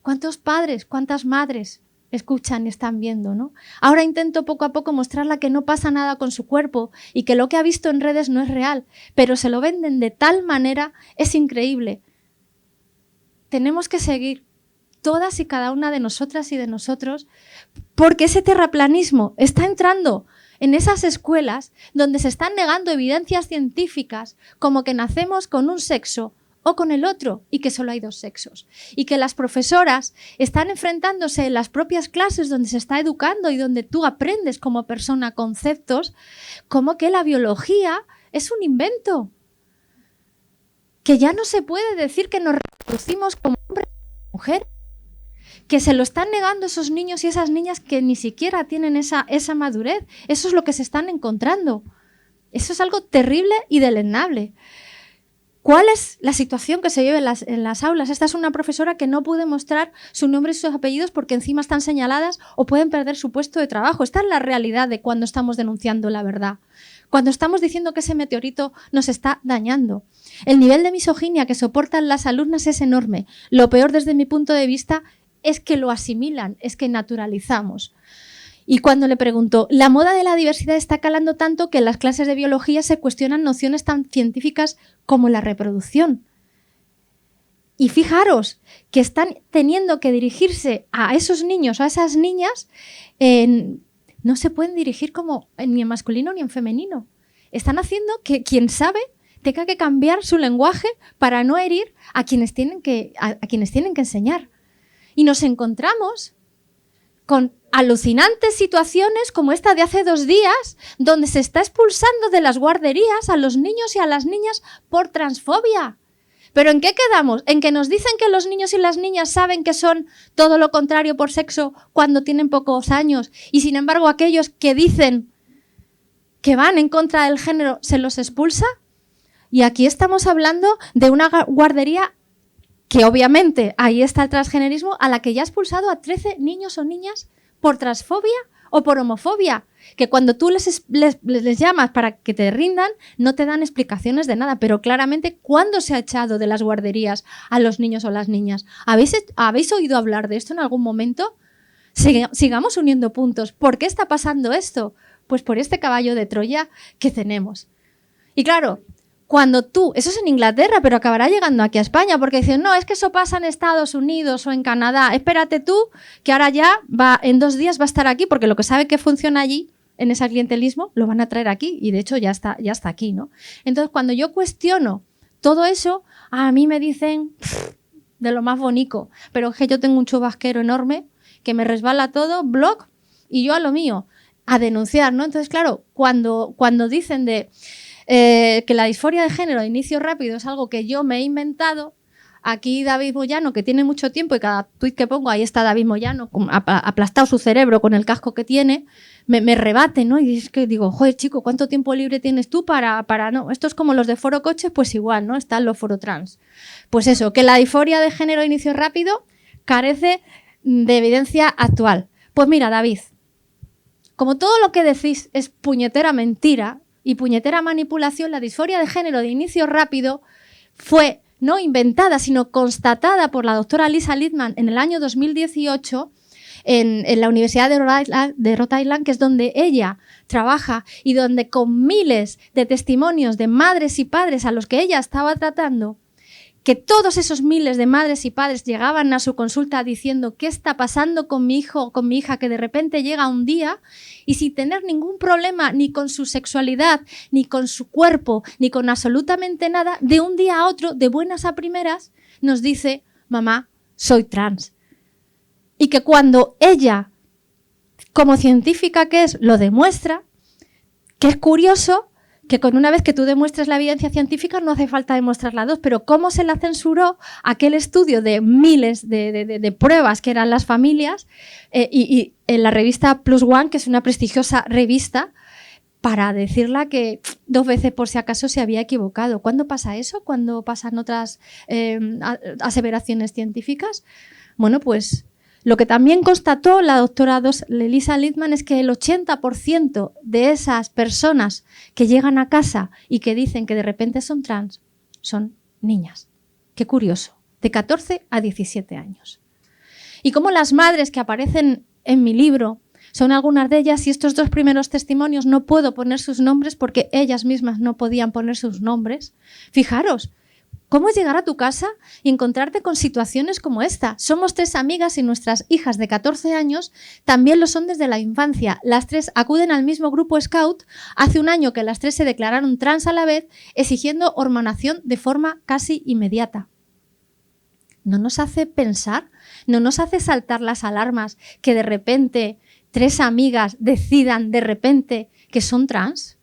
¿Cuántos padres, cuántas madres escuchan y están viendo, ¿no? Ahora intento poco a poco mostrarla que no pasa nada con su cuerpo y que lo que ha visto en redes no es real, pero se lo venden de tal manera, es increíble. Tenemos que seguir, todas y cada una de nosotras y de nosotros, porque ese terraplanismo está entrando en esas escuelas donde se están negando evidencias científicas como que nacemos con un sexo o con el otro y que solo hay dos sexos. Y que las profesoras están enfrentándose en las propias clases donde se está educando y donde tú aprendes como persona conceptos como que la biología es un invento. Que ya no se puede decir que nos reproducimos como hombre o mujer. Que se lo están negando esos niños y esas niñas que ni siquiera tienen esa madurez. Eso es lo que se están encontrando. Eso es algo terrible y deleznable. ¿Cuál es la situación que se vive en las aulas? Esta es una profesora que no puede mostrar su nombre y sus apellidos porque encima están señaladas o pueden perder su puesto de trabajo. Esta es la realidad de cuando estamos denunciando la verdad. Cuando estamos diciendo que ese meteorito nos está dañando. El nivel de misoginia que soportan las alumnas es enorme. Lo peor desde mi punto de vista es que lo asimilan, es que naturalizamos. Y cuando le pregunto, la moda de la diversidad está calando tanto que en las clases de biología se cuestionan nociones tan científicas como la reproducción. Y fijaros que están teniendo que dirigirse a esos niños, a esas niñas, no se pueden dirigir como ni en masculino ni en femenino. Están haciendo que quien sabe tenga que cambiar su lenguaje para no herir a quienes tienen que enseñar. Y nos encontramos con alucinantes situaciones como esta de hace 2 días, donde se está expulsando de las guarderías a los niños y a las niñas por transfobia. ¿Pero en qué quedamos? ¿En que nos dicen que los niños y las niñas saben que son todo lo contrario por sexo cuando tienen pocos años? Y sin embargo, aquellos que dicen que van en contra del género, ¿se los expulsa? Y aquí estamos hablando de una guardería que obviamente ahí está el transgenerismo, a la que ya ha expulsado a 13 niños o niñas por transfobia o por homofobia, que cuando tú les llamas para que te rindan, no te dan explicaciones de nada, pero claramente, ¿cuándo se ha echado de las guarderías a los niños o las niñas? ¿Habéis oído hablar de esto en algún momento? Sigamos uniendo puntos. ¿Por qué está pasando esto? Pues por este caballo de Troya que tenemos. Y claro, cuando eso es en Inglaterra, pero acabará llegando aquí a España, porque dicen, no, es que eso pasa en Estados Unidos o en Canadá. Espérate tú, que ahora ya en 2 días va a estar aquí, porque lo que sabe que funciona allí, en ese clientelismo, lo van a traer aquí, y de hecho ya está aquí, ¿no? Entonces, cuando yo cuestiono todo eso, a mí me dicen de lo más bonito, pero es que yo tengo un chubasquero enorme que me resbala todo, blog, y yo a lo mío, a denunciar, ¿no? Entonces, claro, cuando dicen que la disforia de género de inicio rápido es algo que yo me he inventado, aquí David Moyano, que tiene mucho tiempo y cada tuit que pongo, ahí está David Moyano, aplastado su cerebro con el casco que tiene, me rebate, ¿no? Y es que digo, joder, chico, ¿cuánto tiempo libre tienes tú para no? Esto es como los de Foro Coches, pues igual, ¿no? Están los Foro Trans. Pues eso, que la disforia de género de inicio rápido carece de evidencia actual. Pues mira, David, como todo lo que decís es puñetera mentira y puñetera manipulación, la disforia de género de inicio rápido fue no inventada, sino constatada por la doctora Lisa Littman en el año 2018 en la Universidad de Rhode Island, que es donde ella trabaja y donde con miles de testimonios de madres y padres a los que ella estaba tratando, que todos esos miles de madres y padres llegaban a su consulta diciendo ¿qué está pasando con mi hijo o con mi hija? Que de repente llega un día y sin tener ningún problema ni con su sexualidad, ni con su cuerpo, ni con absolutamente nada, de un día a otro, de buenas a primeras, nos dice, mamá, soy trans. Y que cuando ella, como científica que es, lo demuestra, que es curioso que con una vez que tú demuestres la evidencia científica no hace falta demostrar las dos, pero cómo se la censuró aquel estudio de miles de pruebas que eran las familias y en la revista Plus One, que es una prestigiosa revista, para decirla que 2 veces por si acaso se había equivocado. ¿Cuándo pasa eso? ¿Cuándo pasan otras aseveraciones científicas? Bueno, pues lo que también constató la doctora Lisa Littman es que el 80% de esas personas que llegan a casa y que dicen que de repente son trans son niñas. Qué curioso, de 14 a 17 años. Y como las madres que aparecen en mi libro son algunas de ellas, y estos 2 primeros testimonios no puedo poner sus nombres porque ellas mismas no podían poner sus nombres. Fijaros, ¿cómo es llegar a tu casa y encontrarte con situaciones como esta? Somos 3 amigas y nuestras hijas de 14 años también lo son desde la infancia. Las 3 acuden al mismo grupo Scout. Hace un año que las 3 se declararon trans a la vez, exigiendo hormonación de forma casi inmediata. ¿No nos hace pensar? ¿No nos hace saltar las alarmas que de repente 3 amigas decidan de repente que son trans?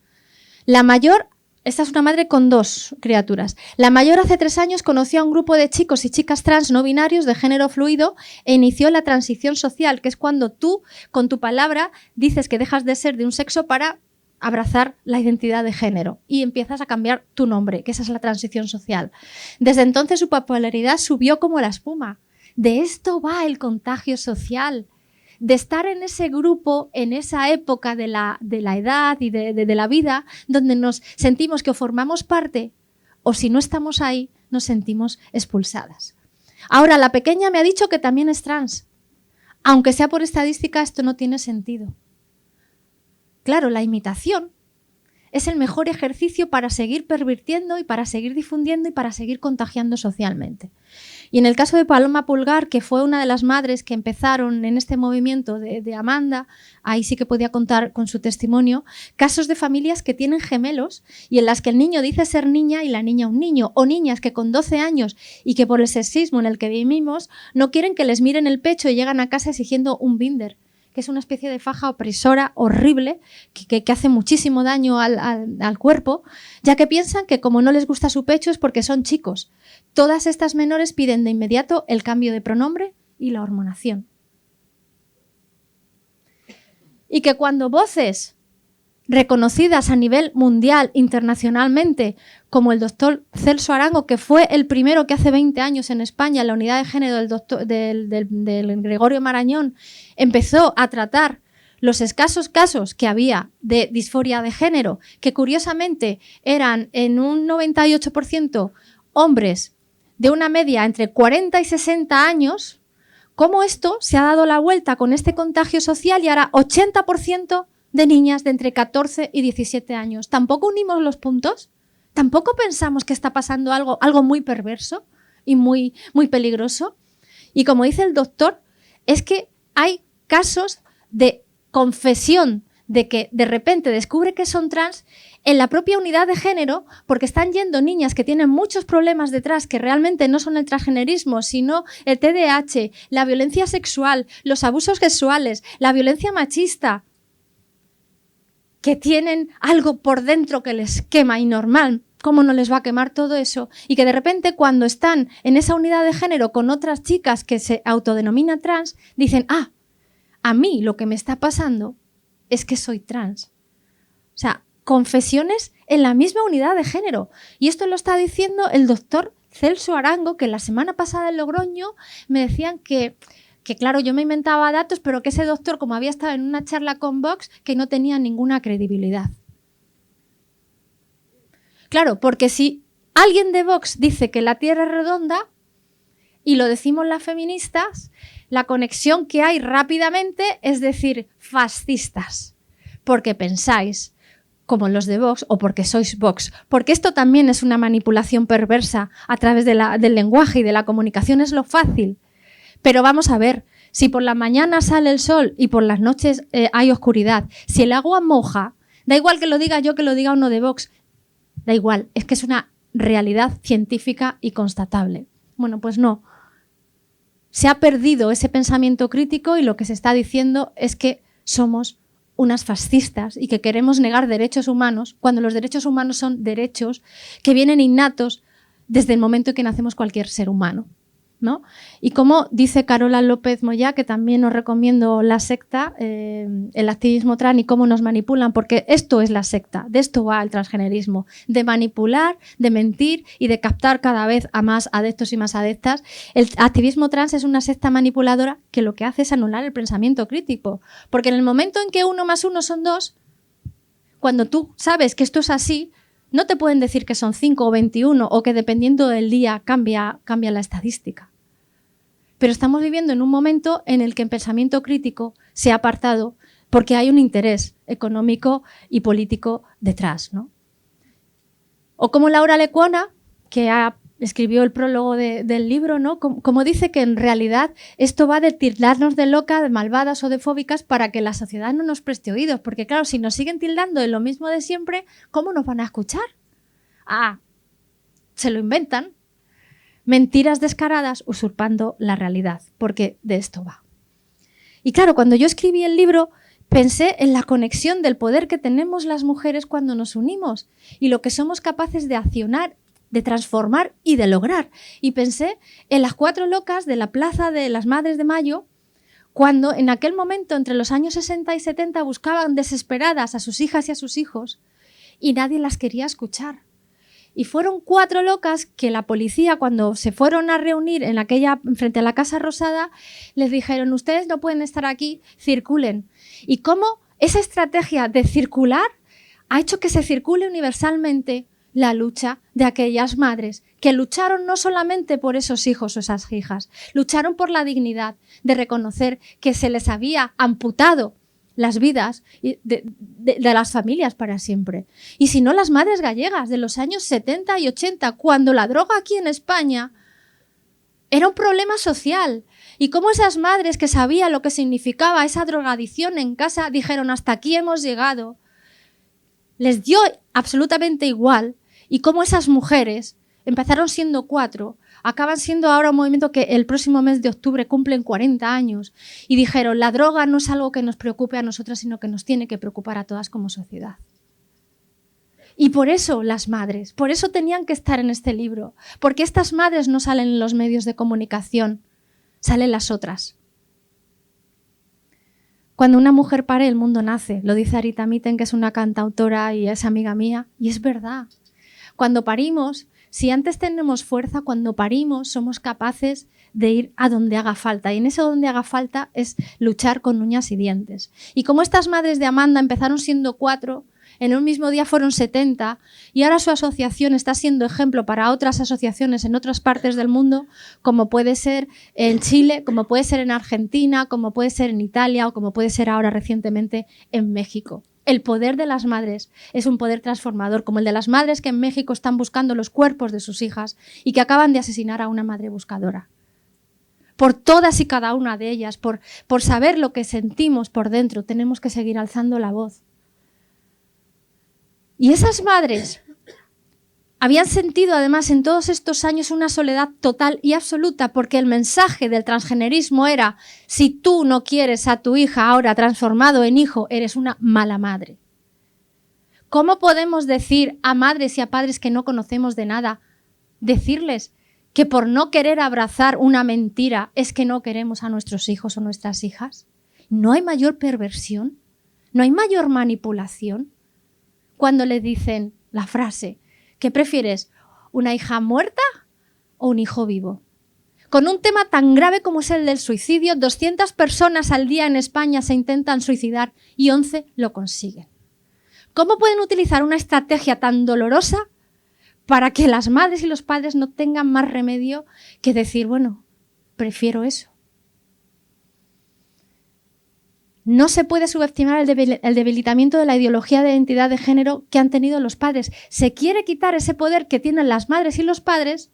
La mayor, esta es una madre con 2 criaturas, la mayor hace 3 años conoció a un grupo de chicos y chicas trans no binarios de género fluido e inició la transición social, que es cuando tú, con tu palabra, dices que dejas de ser de un sexo para abrazar la identidad de género y empiezas a cambiar tu nombre, que esa es la transición social. Desde entonces su popularidad subió como la espuma. De esto va el contagio social, de estar en ese grupo, en esa época de la edad y de la vida, donde nos sentimos que o formamos parte o si no estamos ahí, nos sentimos expulsadas. Ahora, la pequeña me ha dicho que también es trans. Aunque sea por estadística, esto no tiene sentido. Claro, la imitación es el mejor ejercicio para seguir pervirtiendo y para seguir difundiendo y para seguir contagiando socialmente. Y en el caso de Paloma Pulgar, que fue una de las madres que empezaron en este movimiento de Amanda, ahí sí que podía contar con su testimonio, casos de familias que tienen gemelos y en las que el niño dice ser niña y la niña un niño, o niñas que con 12 años y que por el sexismo en el que vivimos no quieren que les miren el pecho y llegan a casa exigiendo un binder, que es una especie de faja opresora horrible que hace muchísimo daño al cuerpo, ya que piensan que como no les gusta su pecho es porque son chicos. Todas estas menores piden de inmediato el cambio de pronombre y la hormonación. Y que cuando voces reconocidas a nivel mundial, internacionalmente, como el doctor Celso Arango, que fue el primero que hace 20 años en España, en la unidad de género del Gregorio Marañón, empezó a tratar los escasos casos que había de disforia de género, que curiosamente eran en un 98% hombres de una media entre 40 y 60 años, cómo esto se ha dado la vuelta con este contagio social y ahora 80% de niñas de entre 14 y 17 años. ¿Tampoco unimos los puntos? ¿Tampoco pensamos que está pasando algo muy perverso y muy peligroso? Y como dice el doctor, es que hay casos de confesión de que de repente descubre que son trans en la propia unidad de género, porque están yendo niñas que tienen muchos problemas detrás, que realmente no son el transgenerismo, sino el TDAH, la violencia sexual, los abusos sexuales, la violencia machista, que tienen algo por dentro que les quema y normal. ¿Cómo no les va a quemar todo eso? Y que de repente cuando están en esa unidad de género con otras chicas que se autodenominan trans, dicen, a mí lo que me está pasando es que soy trans. O sea, confesiones en la misma unidad de género. Y esto lo está diciendo el doctor Celso Arango, que la semana pasada en Logroño me decían que claro, yo me inventaba datos, pero que ese doctor, como había estado en una charla con Vox, que no tenía ninguna credibilidad. Claro, porque si alguien de Vox dice que la Tierra es redonda, y lo decimos las feministas, la conexión que hay rápidamente es decir, fascistas, porque pensáis como los de Vox o porque sois Vox, porque esto también es una manipulación perversa a través del lenguaje y de la comunicación, es lo fácil. Pero vamos a ver, si por la mañana sale el sol y por las noches hay oscuridad, si el agua moja, da igual que lo diga yo, que lo diga uno de Vox, da igual, es que es una realidad científica y constatable. Bueno, pues no. Se ha perdido ese pensamiento crítico y lo que se está diciendo es que somos unas fascistas y que queremos negar derechos humanos cuando los derechos humanos son derechos que vienen innatos desde el momento en que nacemos cualquier ser humano. ¿no? Y como dice Carola López Moyá, que también os recomiendo la secta, el activismo trans y cómo nos manipulan, porque esto es la secta, de esto va el transgenerismo, de manipular, de mentir y de captar cada vez a más adeptos y más adeptas. El activismo trans es una secta manipuladora que lo que hace es anular el pensamiento crítico, porque en el momento en que 1 más 1 son 2, cuando tú sabes que esto es así, no te pueden decir que son 5 o 21 o que dependiendo del día cambia la estadística. Pero estamos viviendo en un momento en el que el pensamiento crítico se ha apartado porque hay un interés económico y político detrás, ¿no? O como Laura Lecuona, que escribió el prólogo del libro, ¿no? Como dice que en realidad esto va de tildarnos de loca, de malvadas o de fóbicas para que la sociedad no nos preste oídos. Porque claro, si nos siguen tildando de lo mismo de siempre, ¿cómo nos van a escuchar? Se lo inventan. Mentiras descaradas usurpando la realidad, porque de esto va. Y claro, cuando yo escribí el libro, pensé en la conexión del poder que tenemos las mujeres cuando nos unimos y lo que somos capaces de accionar, de transformar y de lograr. Y pensé en las 4 locas de la Plaza de las Madres de Mayo, cuando en aquel momento, entre los años 60 y 70, buscaban desesperadas a sus hijas y a sus hijos y nadie las quería escuchar. Y fueron 4 locas que la policía, cuando se fueron a reunir frente a la Casa Rosada, les dijeron: ustedes no pueden estar aquí, circulen. Y cómo esa estrategia de circular ha hecho que se circule universalmente la lucha de aquellas madres que lucharon no solamente por esos hijos o esas hijas, lucharon por la dignidad de reconocer que se les había amputado las vidas de las familias para siempre. Y si no, las madres gallegas de los años 70 y 80, cuando la droga aquí en España era un problema social. Y cómo esas madres que sabían lo que significaba esa drogadicción en casa dijeron: hasta aquí hemos llegado. Les dio absolutamente igual. Y cómo esas mujeres empezaron siendo 4, acaban siendo ahora un movimiento que el próximo mes de octubre cumplen 40 años y dijeron: la droga no es algo que nos preocupe a nosotras, sino que nos tiene que preocupar a todas como sociedad. Y por eso las madres, por eso tenían que estar en este libro, porque estas madres no salen en los medios de comunicación, salen las otras. Cuando una mujer pare, el mundo nace, lo dice Arita Mitten, que es una cantautora y es amiga mía, y es verdad. Cuando parimos, si antes tenemos fuerza, cuando parimos somos capaces de ir a donde haga falta. Y en ese donde haga falta es luchar con uñas y dientes. Y como estas madres de Amanda empezaron siendo 4, en un mismo día fueron 70 y ahora su asociación está siendo ejemplo para otras asociaciones en otras partes del mundo, como puede ser en Chile, como puede ser en Argentina, como puede ser en Italia o como puede ser ahora recientemente en México. El poder de las madres es un poder transformador, como el de las madres que en México están buscando los cuerpos de sus hijas y que acaban de asesinar a una madre buscadora. Por todas y cada una de ellas, por saber lo que sentimos por dentro, tenemos que seguir alzando la voz. Y esas madres habían sentido además en todos estos años una soledad total y absoluta, porque el mensaje del transgenerismo era: si tú no quieres a tu hija ahora transformado en hijo, eres una mala madre. ¿Cómo podemos decir a madres y a padres que no conocemos de nada, decirles que por no querer abrazar una mentira es que no queremos a nuestros hijos o nuestras hijas? ¿No hay mayor perversión? ¿No hay mayor manipulación? Cuando le dicen la frase: ¿qué prefieres, una hija muerta o un hijo vivo? Con un tema tan grave como es el del suicidio, 200 personas al día en España se intentan suicidar y 11 lo consiguen. ¿Cómo pueden utilizar una estrategia tan dolorosa para que las madres y los padres no tengan más remedio que decir: bueno, prefiero eso? No se puede subestimar el debilitamiento de la ideología de identidad de género que han tenido los padres. Se quiere quitar ese poder que tienen las madres y los padres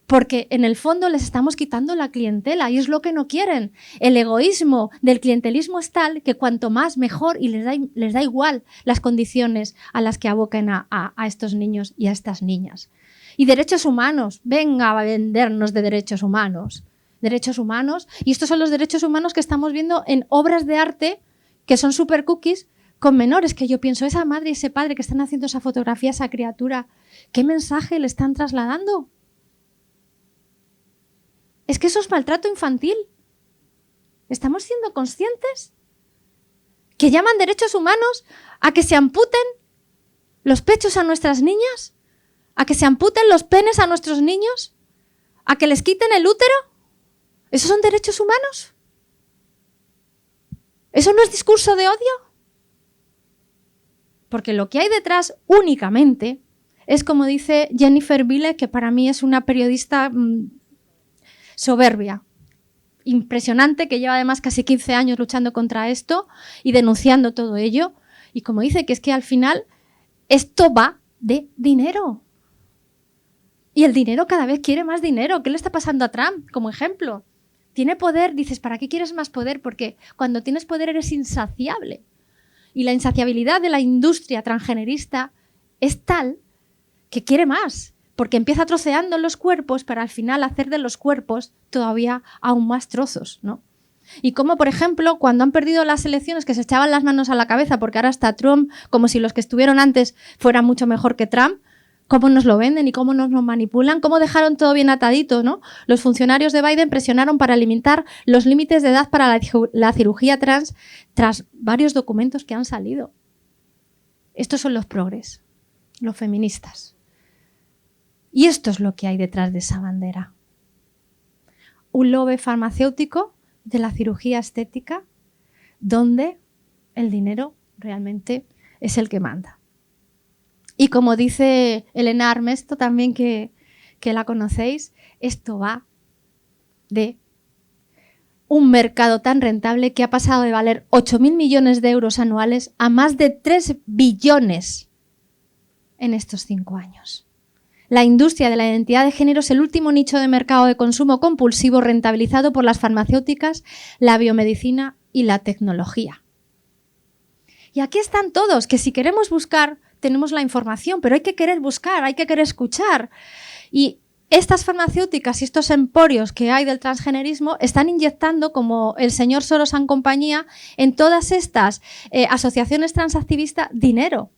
porque en el fondo les estamos quitando la clientela y es lo que no quieren. El egoísmo del clientelismo es tal que cuanto más mejor, y les da igual las condiciones a las que aboquen a estos niños y a estas niñas. Y derechos humanos, venga a vendernos de derechos humanos. Derechos humanos, y estos son los derechos humanos que estamos viendo en obras de arte que son super cookies con menores, que yo pienso, esa madre y ese padre que están haciendo esa fotografía, esa criatura, ¿qué mensaje le están trasladando? Es que eso es maltrato infantil. ¿Estamos siendo conscientes? ¿Que llaman derechos humanos a que se amputen los pechos a nuestras niñas? ¿A que se amputen los penes a nuestros niños? ¿A que les quiten el útero? ¿Esos son derechos humanos? ¿Eso no es discurso de odio? Porque lo que hay detrás únicamente es, como dice Jennifer Wille, que para mí es una periodista soberbia, impresionante, que lleva además casi 15 años luchando contra esto y denunciando todo ello. Y como dice, que es que al final esto va de dinero. Y el dinero cada vez quiere más dinero. ¿Qué le está pasando a Trump, como ejemplo? Tiene poder, dices, ¿para qué quieres más poder? Porque cuando tienes poder eres insaciable. Y la insaciabilidad de la industria transgenerista es tal que quiere más, porque empieza troceando los cuerpos para al final hacer de los cuerpos todavía aún más trozos, ¿no? Y como, por ejemplo, cuando han perdido las elecciones, que se echaban las manos a la cabeza porque ahora está Trump, como si los que estuvieron antes fueran mucho mejor que Trump, cómo nos lo venden y cómo nos lo manipulan, cómo dejaron todo bien atadito, ¿no? Los funcionarios de Biden presionaron para limitar los límites de edad para la cirugía trans tras varios documentos que han salido. Estos son los progres, los feministas. Y esto es lo que hay detrás de esa bandera. Un lobby farmacéutico de la cirugía estética donde el dinero realmente es el que manda. Y como dice Elena Armesto, también que la conocéis, esto va de un mercado tan rentable que ha pasado de valer 8.000 millones de euros anuales a más de 3 billones en estos 5 años. La industria de la identidad de género es el último nicho de mercado de consumo compulsivo rentabilizado por las farmacéuticas, la biomedicina y la tecnología. Y aquí están todos, que si queremos buscar, tenemos la información, pero hay que querer buscar, hay que querer escuchar. Y estas farmacéuticas y estos emporios que hay del transgenerismo están inyectando, como el señor Soros and compañía, en todas estas asociaciones transactivistas dinero.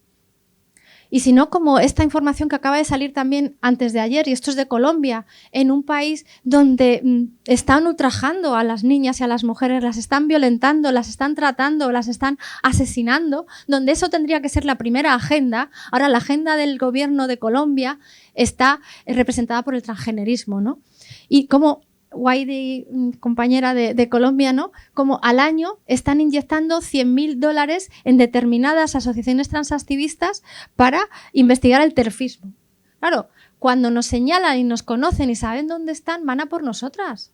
Y si no, como esta información que acaba de salir también antes de ayer, y esto es de Colombia, en un país donde están ultrajando a las niñas y a las mujeres, las están violentando, las están tratando, las están asesinando, donde eso tendría que ser la primera agenda. Ahora la agenda del gobierno de Colombia está representada por el transgenerismo, ¿no? Y como Guaidi, compañera de Colombia, ¿no? Como al año están inyectando $100.000 en determinadas asociaciones transactivistas para investigar el terfismo. Claro, cuando nos señalan y nos conocen y saben dónde están, van a por nosotras.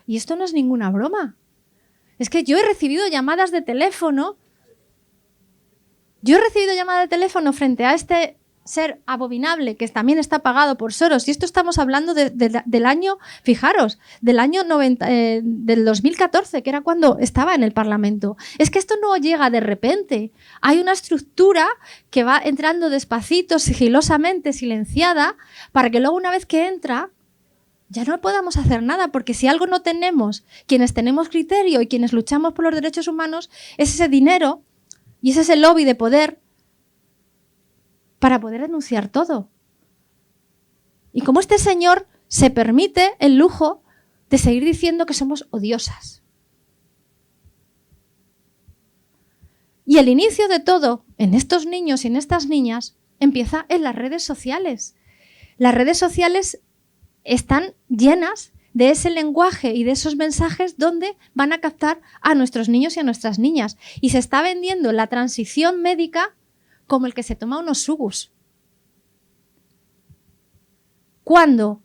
Y esto no es ninguna broma. Es que yo he recibido llamadas de teléfono. Frente a este ser abominable que también está pagado por Soros. Y esto estamos hablando del año, fijaros, del año del 2014, que era cuando estaba en el Parlamento. Es que esto no llega de repente. Hay una estructura que va entrando despacito, sigilosamente, silenciada, para que luego una vez que entra ya no podamos hacer nada, porque si algo no tenemos, quienes tenemos criterio y quienes luchamos por los derechos humanos, es ese dinero y es ese lobby de poder para poder denunciar todo. Y como este señor se permite el lujo de seguir diciendo que somos odiosas. Y el inicio de todo en estos niños y en estas niñas empieza en las redes sociales. Las redes sociales están llenas de ese lenguaje y de esos mensajes donde van a captar a nuestros niños y a nuestras niñas. Y se está vendiendo la transición médica como el que se toma unos subus. Cuando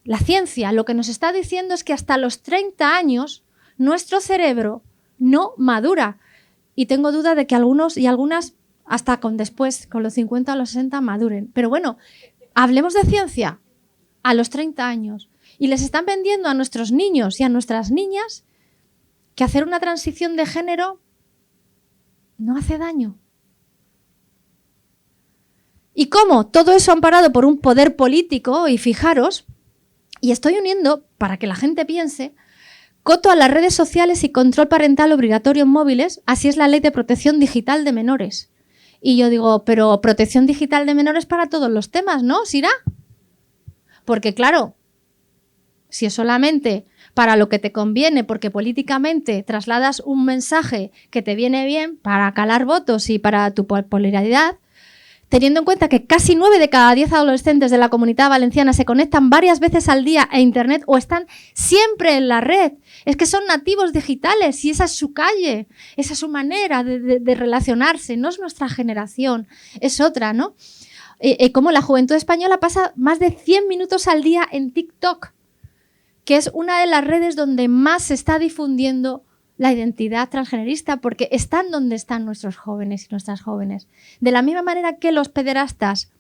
la ciencia lo que nos está diciendo es que hasta los 30 años nuestro cerebro no madura. Y tengo duda de que algunos y algunas hasta con los 50 o los 60 maduren. Pero bueno, hablemos de ciencia a los 30 años. Y les están vendiendo a nuestros niños y a nuestras niñas que hacer una transición de género no hace daño. Y cómo todo eso amparado por un poder político, y fijaros, y estoy uniendo, para que la gente piense, coto a las redes sociales y control parental obligatorio en móviles, así es la ley de protección digital de menores. Y yo digo, pero protección digital de menores para todos los temas, ¿no, Sira? Porque claro, Si es solamente para lo que te conviene, porque políticamente trasladas un mensaje que te viene bien para calar votos y para tu popularidad, teniendo en cuenta que casi 9 de cada 10 adolescentes de la Comunidad Valenciana se conectan varias veces al día a Internet o están siempre en la red. Es que son nativos digitales y esa es su calle, esa es su manera de relacionarse. No es nuestra generación, es otra, ¿no? Como la juventud española pasa más de 100 minutos al día en TikTok, que es una de las redes donde más se está difundiendo la identidad transgenerista, porque están donde están nuestros jóvenes y nuestras jóvenes. De la misma manera que los pederastas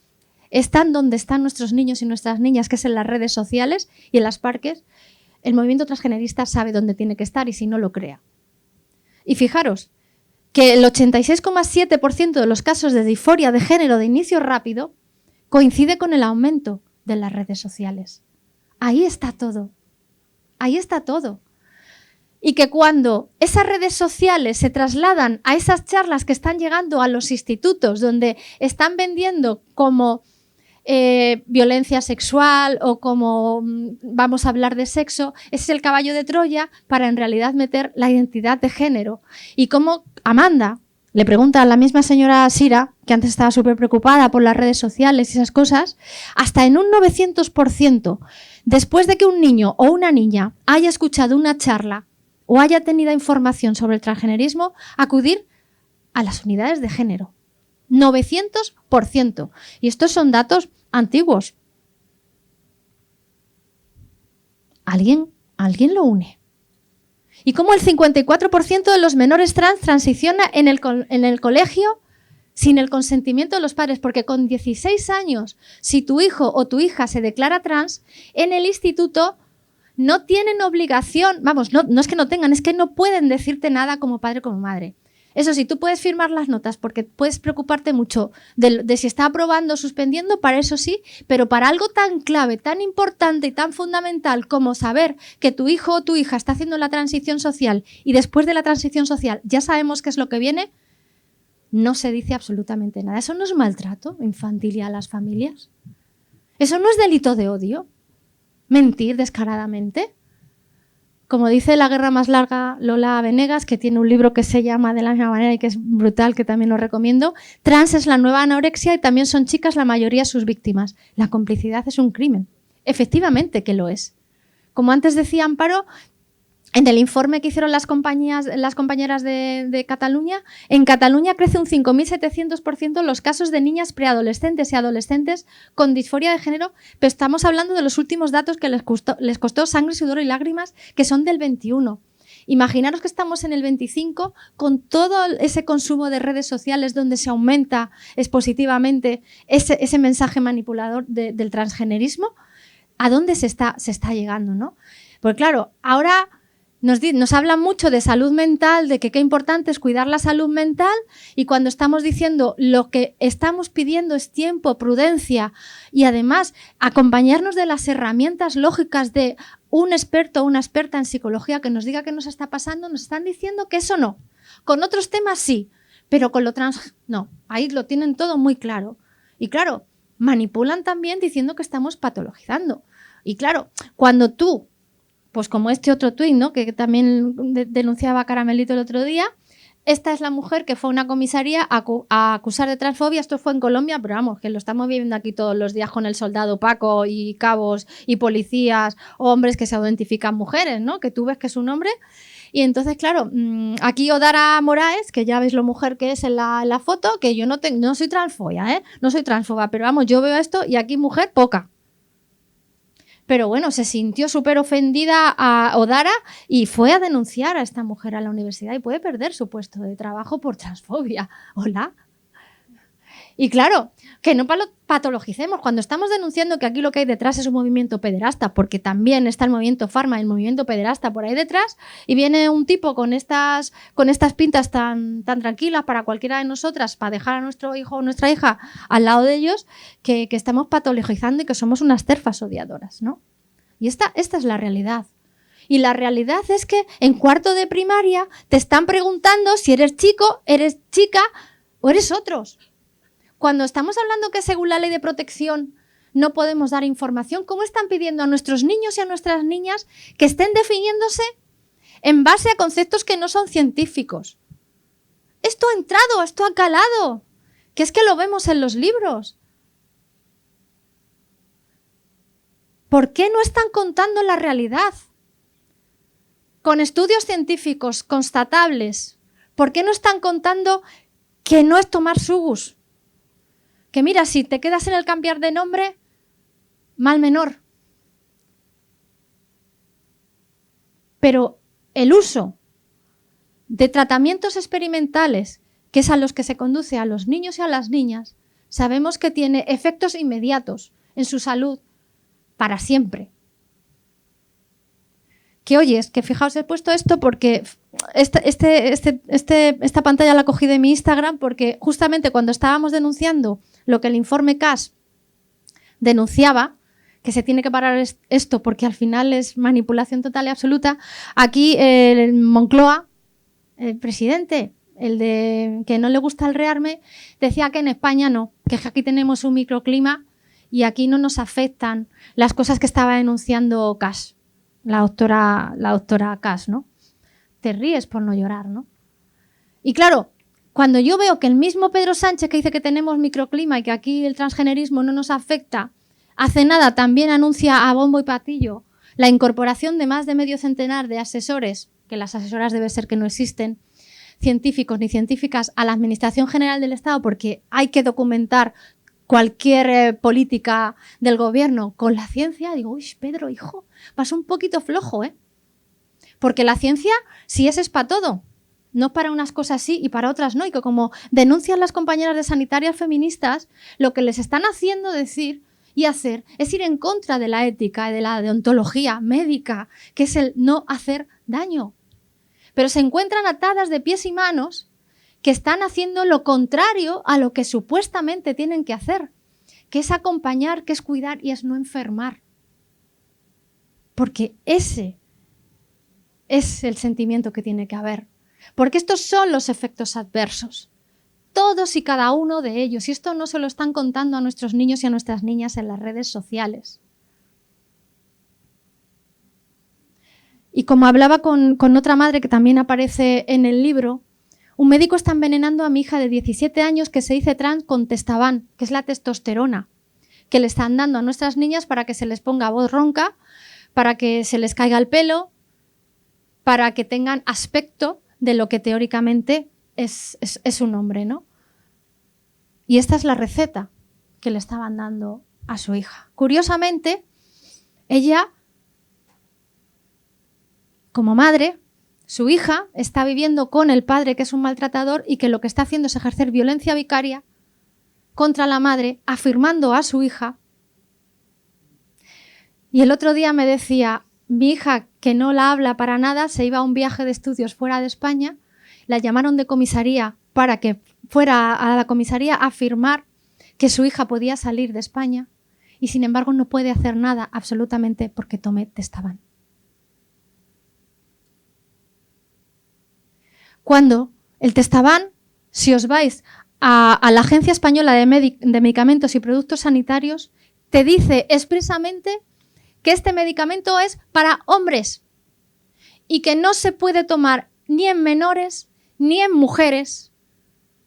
están donde están nuestros niños y nuestras niñas, que es en las redes sociales y en las parques, el movimiento transgenerista sabe dónde tiene que estar y si no lo crea. Y fijaros que el 86,7% de los casos de disforia de género de inicio rápido coincide con el aumento de las redes sociales. Ahí está todo. Ahí está todo. Y que cuando esas redes sociales se trasladan a esas charlas que están llegando a los institutos, donde están vendiendo como violencia sexual o como vamos a hablar de sexo, ese es el caballo de Troya para en realidad meter la identidad de género. Y como Amanda le pregunta a la misma señora Sira, que antes estaba súper preocupada por las redes sociales y esas cosas, hasta en un 900%, después de que un niño o una niña haya escuchado una charla o haya tenido información sobre el transgenerismo, acudir a las unidades de género. 900%. Y estos son datos antiguos. ¿Alguien lo une? Y cómo el 54% de los menores trans transiciona en el colegio sin el consentimiento de los padres, porque con 16 años, si tu hijo o tu hija se declara trans, en el instituto no tienen obligación, vamos, no es que no tengan, es que no pueden decirte nada como padre o como madre. Eso sí, tú puedes firmar las notas porque puedes preocuparte mucho de si está aprobando o suspendiendo, para eso sí, pero para algo tan clave, tan importante y tan fundamental como saber que tu hijo o tu hija está haciendo la transición social y después de la transición social ya sabemos qué es lo que viene, no se dice absolutamente nada. ¿Eso no es maltrato infantil a las familias? ¿Eso no es delito de odio? ¿Mentir descaradamente? Como dice La guerra más larga Lola Venegas, que tiene un libro que se llama de la misma manera y que es brutal, que también lo recomiendo, trans es la nueva anorexia y también son chicas la mayoría sus víctimas. La complicidad es un crimen. Efectivamente que lo es. Como antes decía Amparo, en el informe que hicieron las compañeras de Cataluña, en Cataluña crece un 5.700% los casos de niñas preadolescentes y adolescentes con disforia de género, pero estamos hablando de los últimos datos que les costó sangre, sudor y lágrimas, que son del 21. Imaginaros que estamos en el 25 con todo ese consumo de redes sociales donde se aumenta expositivamente ese mensaje manipulador del transgenerismo. ¿A dónde se está llegando, no? Pues claro, ahora nos hablan mucho de salud mental, de que qué importante es cuidar la salud mental, y cuando estamos diciendo lo que estamos pidiendo es tiempo, prudencia y además acompañarnos de las herramientas lógicas de un experto o una experta en psicología que nos diga qué nos está pasando, nos están diciendo que eso no. Con otros temas sí, pero con lo trans no. Ahí lo tienen todo muy claro. Y claro, manipulan también diciendo que estamos patologizando. Y claro, cuando tú, pues como este otro tuit, ¿no?, que también denunciaba Caramelito el otro día, esta es la mujer que fue a una comisaría a acusar de transfobia. Esto fue en Colombia, pero vamos, que lo estamos viviendo aquí todos los días con el soldado Paco y cabos y policías, hombres que se identifican mujeres, ¿no?, que tú ves que es un hombre. Y entonces, claro, aquí Odara Moraes, que ya veis lo mujer que es en la foto, que yo no soy transfobia, no soy transfoba, pero vamos, yo veo esto y aquí mujer poca. Pero bueno, se sintió súper ofendida a Odara y fue a denunciar a esta mujer a la universidad y puede perder su puesto de trabajo por transfobia. Hola. Y claro, que no patologicemos. Cuando estamos denunciando que aquí lo que hay detrás es un movimiento pederasta, porque también está el movimiento Pharma y el movimiento pederasta por ahí detrás, y viene un tipo con estas pintas tan tranquilas para cualquiera de nosotras, para dejar a nuestro hijo o nuestra hija al lado de ellos, que estamos patologizando y que somos unas terfas odiadoras, ¿no? Y esta es la realidad. Y la realidad es que en cuarto de primaria te están preguntando si eres chico, eres chica o eres otros. Cuando estamos hablando que según la ley de protección no podemos dar información? ¿Cómo están pidiendo a nuestros niños y a nuestras niñas que estén definiéndose en base a conceptos que no son científicos? Esto ha entrado, esto ha calado, que es que lo vemos en los libros. ¿Por qué no están contando la realidad? Con estudios científicos constatables, ¿por qué no están contando que no es tomar sugus? Que mira, si te quedas en el cambiar de nombre, mal menor. Pero el uso de tratamientos experimentales, que es a los que se conduce a los niños y a las niñas, sabemos que tiene efectos inmediatos en su salud para siempre. Que oyes, que fijaos, he puesto esto porque esta pantalla la cogí de mi Instagram porque justamente cuando estábamos denunciando lo que el informe CAS denunciaba, que se tiene que parar esto porque al final es manipulación total y absoluta, aquí el Moncloa, el presidente, el de que no le gusta el rearme, decía que en España no, que aquí tenemos un microclima y aquí no nos afectan las cosas que estaba denunciando CAS. La doctora Cas, ¿no? Te ríes por no llorar, ¿no? Y claro, cuando yo veo que el mismo Pedro Sánchez que dice que tenemos microclima y que aquí el transgenerismo no nos afecta, hace nada también anuncia a bombo y platillo la incorporación de más de medio centenar de asesores, que las asesoras debe ser que no existen, científicos ni científicas, a la Administración General del Estado, porque hay que documentar cualquier política del gobierno con la ciencia. Digo, uy, Pedro, hijo, vas un poquito flojo, ¿eh? Porque la ciencia, si es para todo, no para unas cosas sí y para otras no. Y que como denuncian las compañeras de sanitarias feministas, lo que les están haciendo decir y hacer es ir en contra de la ética y de la deontología médica, que es el no hacer daño. Pero se encuentran atadas de pies y manos que están haciendo lo contrario a lo que supuestamente tienen que hacer, que es acompañar, que es cuidar y es no enfermar. Porque ese es el sentimiento que tiene que haber. Porque estos son los efectos adversos. Todos y cada uno de ellos. Y esto no se lo están contando a nuestros niños y a nuestras niñas en las redes sociales. Y como hablaba con otra madre que también aparece en el libro, un médico está envenenando a mi hija de 17 años que se dice trans con Testavan, que es la testosterona, que le están dando a nuestras niñas para que se les ponga voz ronca, para que se les caiga el pelo, para que tengan aspecto de lo que teóricamente es un hombre, ¿no? Y esta es la receta que le estaban dando a su hija. Curiosamente, ella, como madre, su hija está viviendo con el padre, que es un maltratador, y que lo que está haciendo es ejercer violencia vicaria contra la madre, afirmando a su hija. Y el otro día me decía, mi hija, que no la habla para nada, se iba a un viaje de estudios fuera de España, la llamaron de comisaría para que fuera a la comisaría a afirmar que su hija podía salir de España y sin embargo no puede hacer nada absolutamente porque tome Testavan. Cuando el Testavan, si os vais a la Agencia Española de Medicamentos y Productos Sanitarios, te dice expresamente que este medicamento es para hombres y que no se puede tomar ni en menores ni en mujeres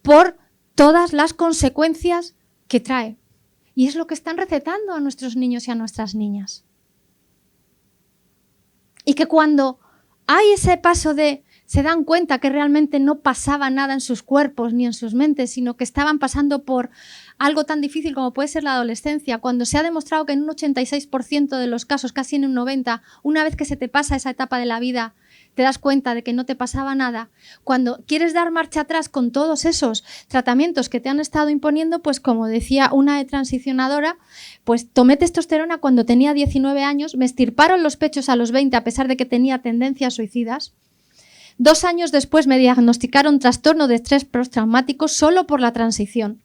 por todas las consecuencias que trae. Y es lo que están recetando a nuestros niños y a nuestras niñas. Y que cuando hay ese paso de se dan cuenta que realmente no pasaba nada en sus cuerpos ni en sus mentes, sino que estaban pasando por algo tan difícil como puede ser la adolescencia, cuando se ha demostrado que en un 86% de los casos, casi en un 90%, una vez que se te pasa esa etapa de la vida, te das cuenta de que no te pasaba nada. Cuando quieres dar marcha atrás con todos esos tratamientos que te han estado imponiendo, pues como decía una transicionadora, pues tomé testosterona cuando tenía 19 años, me extirparon los pechos a los 20 a pesar de que tenía tendencias suicidas. 2 años después me diagnosticaron trastorno de estrés postraumático solo por la transición.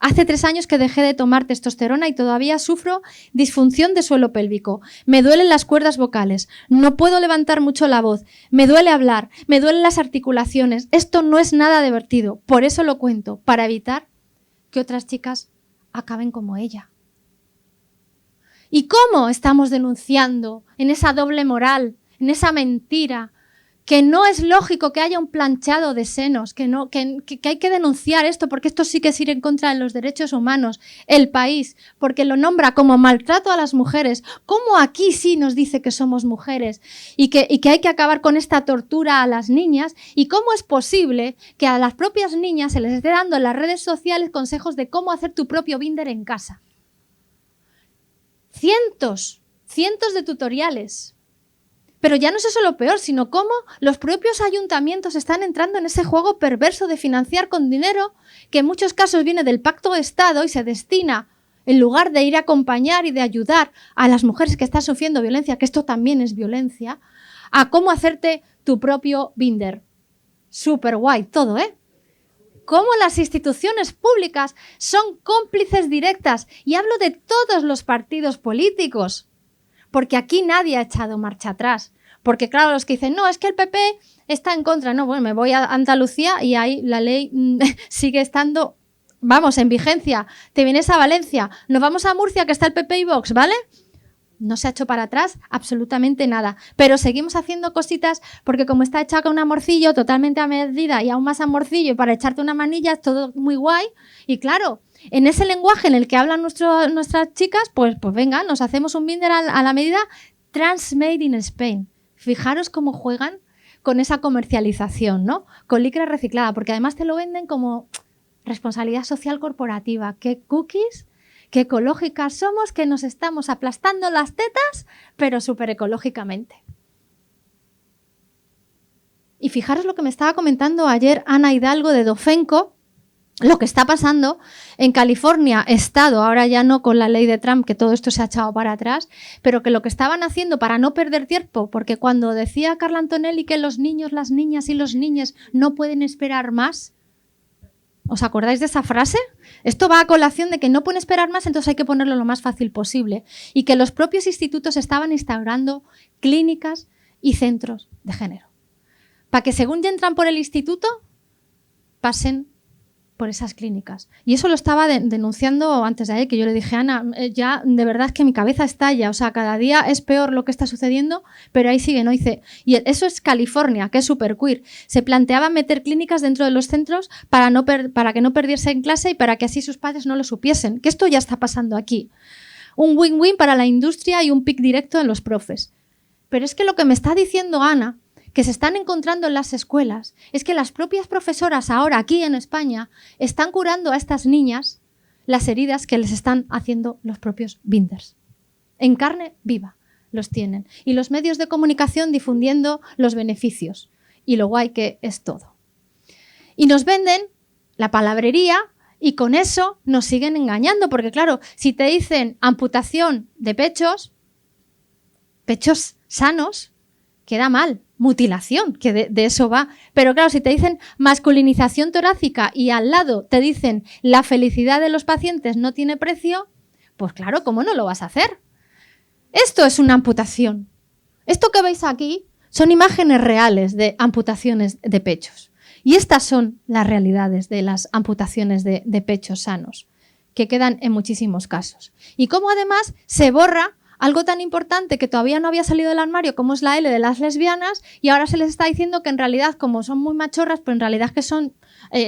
Hace 3 años que dejé de tomar testosterona y todavía sufro disfunción de suelo pélvico. Me duelen las cuerdas vocales, no puedo levantar mucho la voz, me duele hablar, me duelen las articulaciones. Esto no es nada divertido, por eso lo cuento, para evitar que otras chicas acaben como ella. ¿Y cómo estamos denunciando en esa doble moral, en esa mentira, que no es lógico que haya un planchado de senos, que hay que denunciar esto, porque esto sí que es ir en contra de los derechos humanos, el país, porque lo nombra como maltrato a las mujeres, cómo aquí sí nos dice que somos mujeres y que hay que acabar con esta tortura a las niñas, y cómo es posible que a las propias niñas se les esté dando en las redes sociales consejos de cómo hacer tu propio binder en casa. Cientos de tutoriales. Pero ya no es eso lo peor, sino cómo los propios ayuntamientos están entrando en ese juego perverso de financiar con dinero que en muchos casos viene del Pacto de Estado y se destina, en lugar de ir a acompañar y de ayudar a las mujeres que están sufriendo violencia, que esto también es violencia, a cómo hacerte tu propio binder. Súper guay todo, ¿eh? Cómo las instituciones públicas son cómplices directas, y hablo de todos los partidos políticos, porque aquí nadie ha echado marcha atrás. Porque claro, los que dicen, no, es que el PP está en contra. No, bueno, me voy a Andalucía y ahí la ley sigue estando, vamos, en vigencia. Te vienes a Valencia, nos vamos a Murcia, que está el PP y Vox, ¿vale? No se ha hecho para atrás absolutamente nada. Pero seguimos haciendo cositas porque como está hecha con un amorcillo totalmente a medida y aún más amorcillo para echarte una manilla, es todo muy guay. Y claro, en ese lenguaje en el que hablan nuestras chicas, pues venga, nos hacemos un binder a la medida Transmade in Spain. Fijaros cómo juegan con esa comercialización, ¿no? Con licra reciclada, porque además te lo venden como responsabilidad social corporativa. ¿Qué cookies? Qué ecológicas somos, que nos estamos aplastando las tetas, pero súper ecológicamente. Y fijaros lo que me estaba comentando ayer Ana Hidalgo de Dofenco, lo que está pasando en California, estado, ahora ya no con la ley de Trump, que todo esto se ha echado para atrás, pero que lo que estaban haciendo para no perder tiempo, porque cuando decía Carla Antonelli que los niños, las niñas y los niños no pueden esperar más, ¿os acordáis de esa frase? Esto va a colación de que no pueden esperar más, entonces hay que ponerlo lo más fácil posible. Y que los propios institutos estaban instaurando clínicas y centros de género. Para que según ya entran por el instituto, pasen por esas clínicas. Y eso lo estaba denunciando antes de ayer, que yo le dije, Ana, ya de verdad es que mi cabeza estalla, o sea, cada día es peor lo que está sucediendo, pero ahí sigue, ¿no? Dice, y eso es California, que es súper queer. Se planteaba meter clínicas dentro de los centros para que no perdiese en clase y para que así sus padres no lo supiesen, que esto ya está pasando aquí. Un win-win para la industria y un pic directo en los profes. Pero es que lo que me está diciendo Ana, que se están encontrando en las escuelas, es que las propias profesoras ahora aquí en España están curando a estas niñas las heridas que les están haciendo los propios binders. En carne viva los tienen. Y los medios de comunicación difundiendo los beneficios y lo guay que es todo. Y nos venden la palabrería y con eso nos siguen engañando, porque claro, si te dicen amputación de pechos sanos, queda mal. Mutilación, que de eso va. Pero claro, si te dicen masculinización torácica y al lado te dicen la felicidad de los pacientes no tiene precio, pues claro, ¿cómo no lo vas a hacer? Esto es una amputación. Esto que veis aquí son imágenes reales de amputaciones de pechos. Y estas son las realidades de las amputaciones de pechos sanos, que quedan en muchísimos casos. Y cómo además se borra algo tan importante que todavía no había salido del armario como es la L de las lesbianas, y ahora se les está diciendo que en realidad, como son muy machorras, pues en realidad que son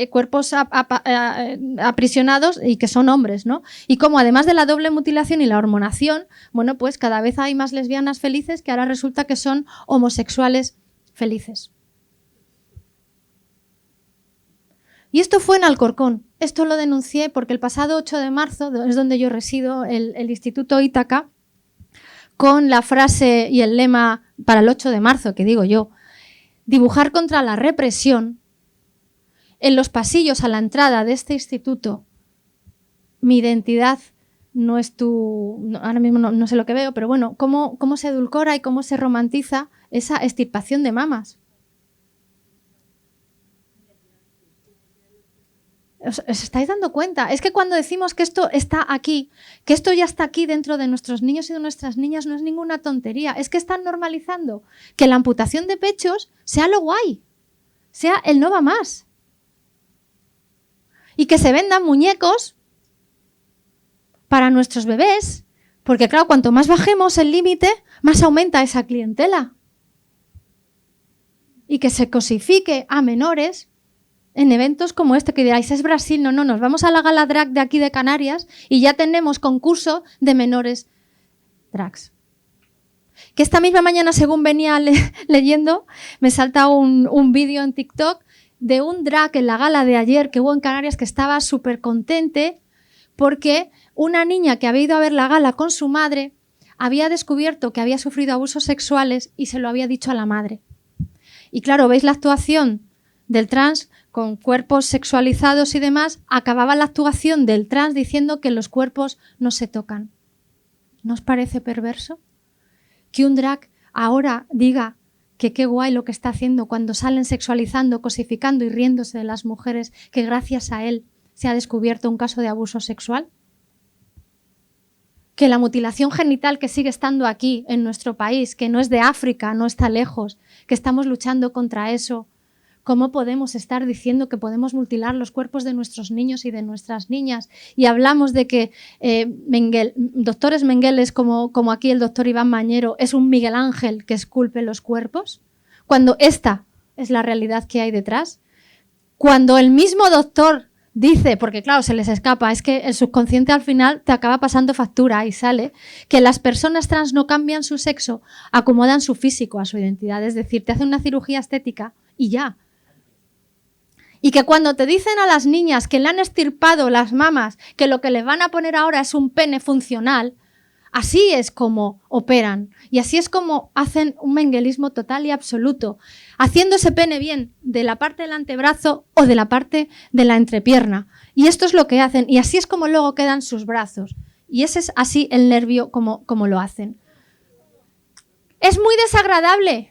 cuerpos aprisionados y que son hombres, ¿no? Y como además de la doble mutilación y la hormonación, bueno, pues cada vez hay más lesbianas felices que ahora resulta que son homosexuales felices. Y esto fue en Alcorcón. Esto lo denuncié porque el pasado 8 de marzo, es donde yo resido, el Instituto Ítaca, con la frase y el lema para el 8 de marzo, que digo yo, dibujar contra la represión, en los pasillos a la entrada de este instituto, mi identidad no es ahora mismo no sé lo que veo, pero bueno, cómo se edulcora y cómo se romantiza esa extirpación de mamas. ¿Os estáis dando cuenta? Es que cuando decimos que esto está aquí, que esto ya está aquí dentro de nuestros niños y de nuestras niñas, no es ninguna tontería. Es que están normalizando que la amputación de pechos sea lo guay, sea el no va más. Y que se vendan muñecos para nuestros bebés, Porque claro, cuanto más bajemos el límite, más aumenta esa clientela. Y que se cosifique a menores en eventos como este, que diráis, es Brasil, no, nos vamos a la gala drag de aquí de Canarias y ya tenemos concurso de menores drags. Que esta misma mañana, según venía leyendo, me salta un vídeo en TikTok de un drag en la gala de ayer que hubo en Canarias que estaba súper contente porque una niña que había ido a ver la gala con su madre había descubierto que había sufrido abusos sexuales y se lo había dicho a la madre. Y claro, veis la actuación del trans con cuerpos sexualizados y demás, acababa la actuación del trans diciendo que los cuerpos no se tocan. ¿No os parece perverso? Que un drag ahora diga que qué guay lo que está haciendo cuando salen sexualizando, cosificando y riéndose de las mujeres, que gracias a él se ha descubierto un caso de abuso sexual. Que la mutilación genital que sigue estando aquí en nuestro país, que no es de África, no está lejos, que estamos luchando contra eso. ¿Cómo podemos estar diciendo que podemos mutilar los cuerpos de nuestros niños y de nuestras niñas? Y hablamos de que doctores Mengeles, como aquí el doctor Iván Mañero, es un Miguel Ángel que esculpe los cuerpos, cuando esta es la realidad que hay detrás. Cuando el mismo doctor dice, porque claro, se les escapa, es que el subconsciente al final te acaba pasando factura y sale, que las personas trans no cambian su sexo, acomodan su físico a su identidad, es decir, te hacen una cirugía estética y ya. Y que cuando te dicen a las niñas que le han extirpado las mamas, que lo que les van a poner ahora es un pene funcional, así es como operan y así es como hacen un menguelismo total y absoluto, haciendo ese pene bien de la parte del antebrazo o de la parte de la entrepierna. Y esto es lo que hacen y así es como luego quedan sus brazos. Y ese es así el nervio como lo hacen. Es muy desagradable.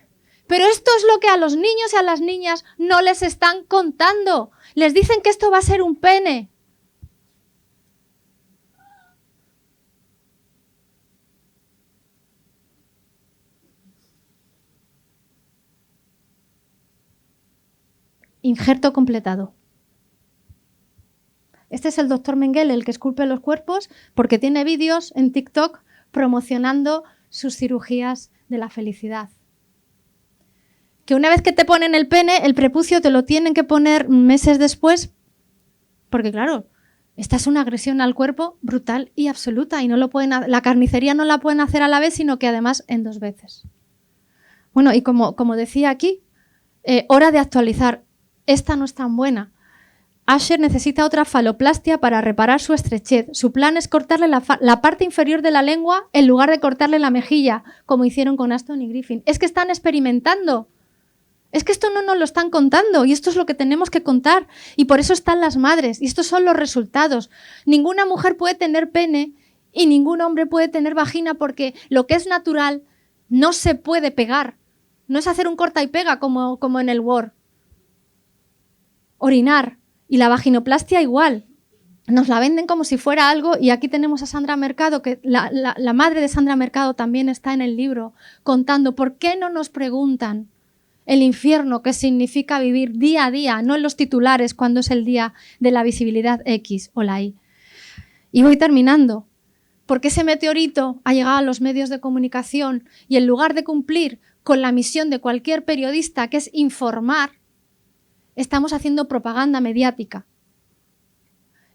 Pero esto es lo que a los niños y a las niñas no les están contando. Les dicen que esto va a ser un pene. Injerto completado. Este es el doctor Mengele, el que esculpe los cuerpos, porque tiene vídeos en TikTok promocionando sus cirugías de la felicidad. Que una vez que te ponen el pene, el prepucio te lo tienen que poner meses después, porque claro, esta es una agresión al cuerpo brutal y absoluta y no lo pueden, la carnicería no la pueden hacer a la vez, sino que además en 2 veces. Bueno, y como decía aquí, hora de actualizar. Esta no es tan buena. Asher necesita otra faloplastia para reparar su estrechez. Su plan es cortarle la parte inferior de la lengua en lugar de cortarle la mejilla, como hicieron con Aston y Griffin. Es que están experimentando. Es que esto no nos lo están contando y esto es lo que tenemos que contar y por eso están las madres y estos son los resultados. Ninguna mujer puede tener pene y ningún hombre puede tener vagina porque lo que es natural no se puede pegar. No es hacer un corta y pega como en el Word. Orinar y la vaginoplastia igual. Nos la venden como si fuera algo y aquí tenemos a Sandra Mercado, que la madre de Sandra Mercado también está en el libro contando por qué no nos preguntan el infierno que significa vivir día a día, no en los titulares cuando es el día de la visibilidad X o la Y. Y voy terminando, porque ese meteorito ha llegado a los medios de comunicación y en lugar de cumplir con la misión de cualquier periodista, que es informar, estamos haciendo propaganda mediática.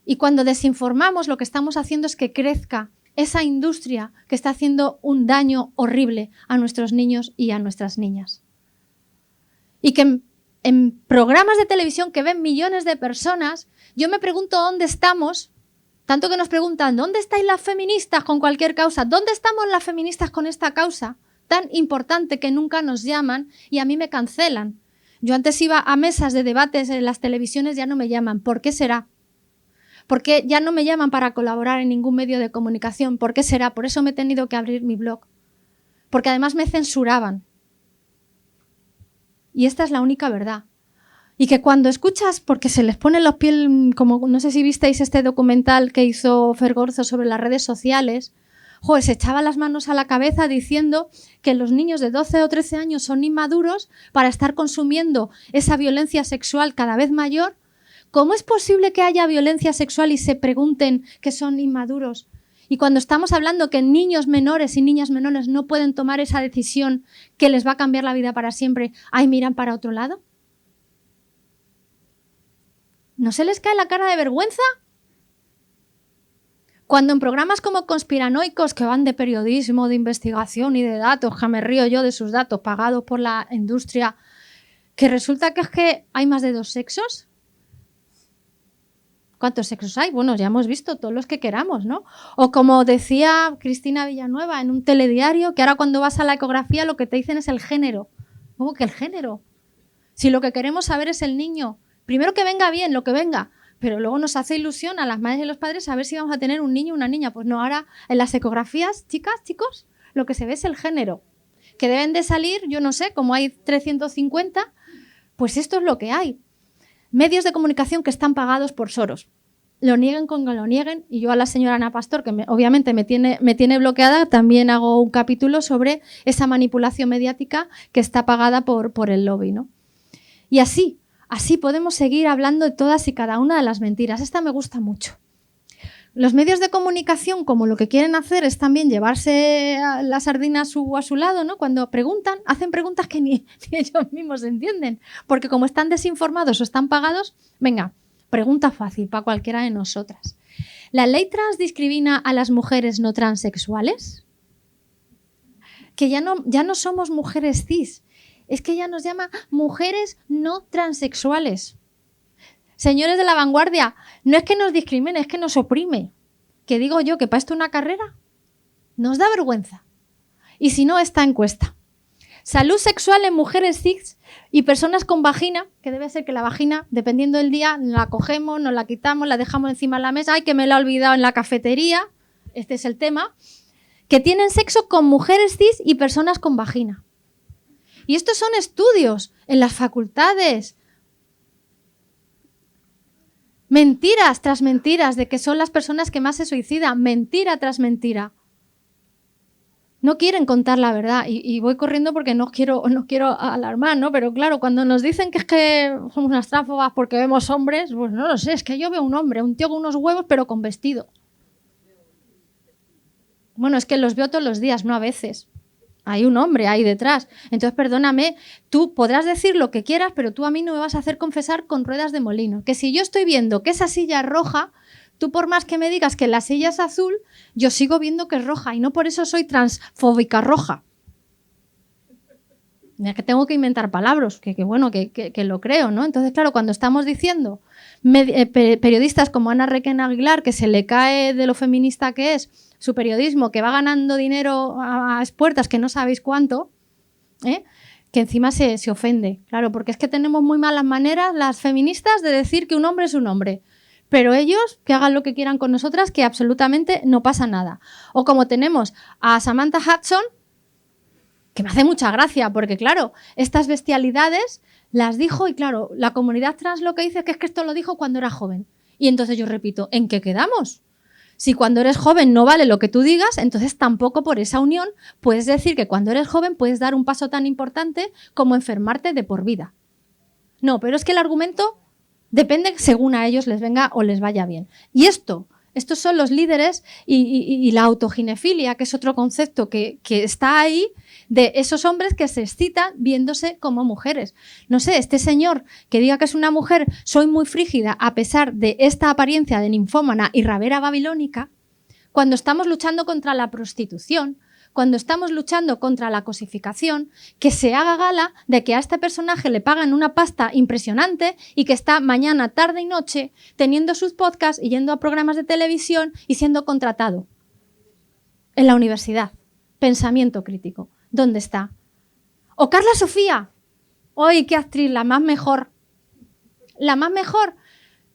Y cuando desinformamos, lo que estamos haciendo es que crezca esa industria que está haciendo un daño horrible a nuestros niños y a nuestras niñas. Y que en programas de televisión que ven millones de personas, yo me pregunto dónde estamos, tanto que nos preguntan, ¿dónde estáis las feministas con cualquier causa? ¿Dónde estamos las feministas con esta causa tan importante que nunca nos llaman y a mí me cancelan? Yo antes iba a mesas de debates en las televisiones, ya no me llaman. ¿Por qué será? ¿Por qué ya no me llaman para colaborar en ningún medio de comunicación? ¿Por qué será? Por eso me he tenido que abrir mi blog. Porque además me censuraban. Y esta es la única verdad. Y que cuando escuchas, porque se les pone los piel, como no sé si visteis este documental que hizo Fergorzo sobre las redes sociales, joder, se echaba las manos a la cabeza diciendo que los niños de 12 o 13 años son inmaduros para estar consumiendo esa violencia sexual cada vez mayor. ¿Cómo es posible que haya violencia sexual y se pregunten que son inmaduros? Y cuando estamos hablando que niños menores y niñas menores no pueden tomar esa decisión que les va a cambiar la vida para siempre, ¿ay, miran para otro lado? ¿No se les cae la cara de vergüenza? Cuando en programas como Conspiranoicos, que van de periodismo, de investigación y de datos, que me río yo de sus datos pagados por la industria, que resulta que es que hay más de 2 sexos. ¿Cuántos sexos hay? Bueno, ya hemos visto todos los que queramos, ¿no? O como decía Cristina Villanueva en un telediario, que ahora cuando vas a la ecografía lo que te dicen es el género. ¿Cómo que el género? Si lo que queremos saber es el niño. Primero que venga bien, lo que venga, pero luego nos hace ilusión a las madres y los padres saber si vamos a tener un niño o una niña. Pues no, ahora en las ecografías, chicas, chicos, lo que se ve es el género. Que deben de salir, yo no sé, como hay 350, pues esto es lo que hay. Medios de comunicación que están pagados por Soros. Lo nieguen con que lo nieguen. Y yo a la señora Ana Pastor, que obviamente me tiene bloqueada, también hago un capítulo sobre esa manipulación mediática que está pagada por el lobby, ¿no? Y así podemos seguir hablando de todas y cada una de las mentiras. Esta me gusta mucho. Los medios de comunicación, como lo que quieren hacer es también llevarse a la sardina a su lado, ¿no? Cuando preguntan, hacen preguntas que ni ellos mismos entienden. Porque como están desinformados o están pagados, venga, pregunta fácil para cualquiera de nosotras. ¿La ley trans discrimina a las mujeres no transexuales? Que ya no somos mujeres cis. Es que ella nos llama mujeres no transexuales. Señores de la vanguardia, no es que nos discrimine, es que nos oprime. Que digo yo que para esto una carrera nos da vergüenza. Y si no, esta encuesta. Salud sexual en mujeres cis y personas con vagina, que debe ser que la vagina, dependiendo del día, la cogemos, nos la quitamos, la dejamos encima de la mesa. Ay, que me la he olvidado en la cafetería. Este es el tema. Que tienen sexo con mujeres cis y personas con vagina. Y estos son estudios en las facultades. Mentiras tras mentiras de que son las personas que más se suicidan. Mentira tras mentira. No quieren contar la verdad. Y voy corriendo porque no quiero alarmar, ¿no? Pero claro, cuando nos dicen que es que somos unas tránsfobas porque vemos hombres, pues no lo sé, es que yo veo un hombre, un tío con unos huevos pero con vestido. Bueno, es que los veo todos los días, no a veces. Hay un hombre ahí detrás. Entonces, perdóname, tú podrás decir lo que quieras, pero tú a mí no me vas a hacer confesar con ruedas de molino. Que si yo estoy viendo que esa silla es roja, tú por más que me digas que la silla es azul, yo sigo viendo que es roja y no por eso soy transfóbica roja. Es que tengo que inventar palabras, que lo creo, ¿no? Entonces, claro, cuando estamos diciendo periodistas como Ana Requena Aguilar, que se le cae de lo feminista que es, su periodismo, que va ganando dinero a expuertas que no sabéis cuánto, que encima se ofende. Claro, porque es que tenemos muy malas maneras las feministas de decir que un hombre es un hombre. Pero ellos, que hagan lo que quieran con nosotras, que absolutamente no pasa nada. O como tenemos a Samantha Hudson, que me hace mucha gracia, porque claro, estas bestialidades las dijo y claro, la comunidad trans lo que dice es que esto lo dijo cuando era joven. Y entonces yo repito, ¿en qué quedamos? Si cuando eres joven no vale lo que tú digas, entonces tampoco por esa unión puedes decir que cuando eres joven puedes dar un paso tan importante como enfermarte de por vida. No, pero es que el argumento depende según a ellos les venga o les vaya bien. Y estos son los líderes y la autoginefilia, que es otro concepto que está ahí, de esos hombres que se excitan viéndose como mujeres. No sé, este señor que diga que es una mujer, soy muy frígida, a pesar de esta apariencia de ninfómana y rabera babilónica, cuando estamos luchando contra la prostitución, cuando estamos luchando contra la cosificación, que se haga gala de que a este personaje le pagan una pasta impresionante y que está mañana, tarde y noche teniendo sus podcasts y yendo a programas de televisión y siendo contratado en la universidad. Pensamiento crítico. ¿Dónde está? O Carla Sofía. ¡Oye, qué actriz! La más mejor. La más mejor.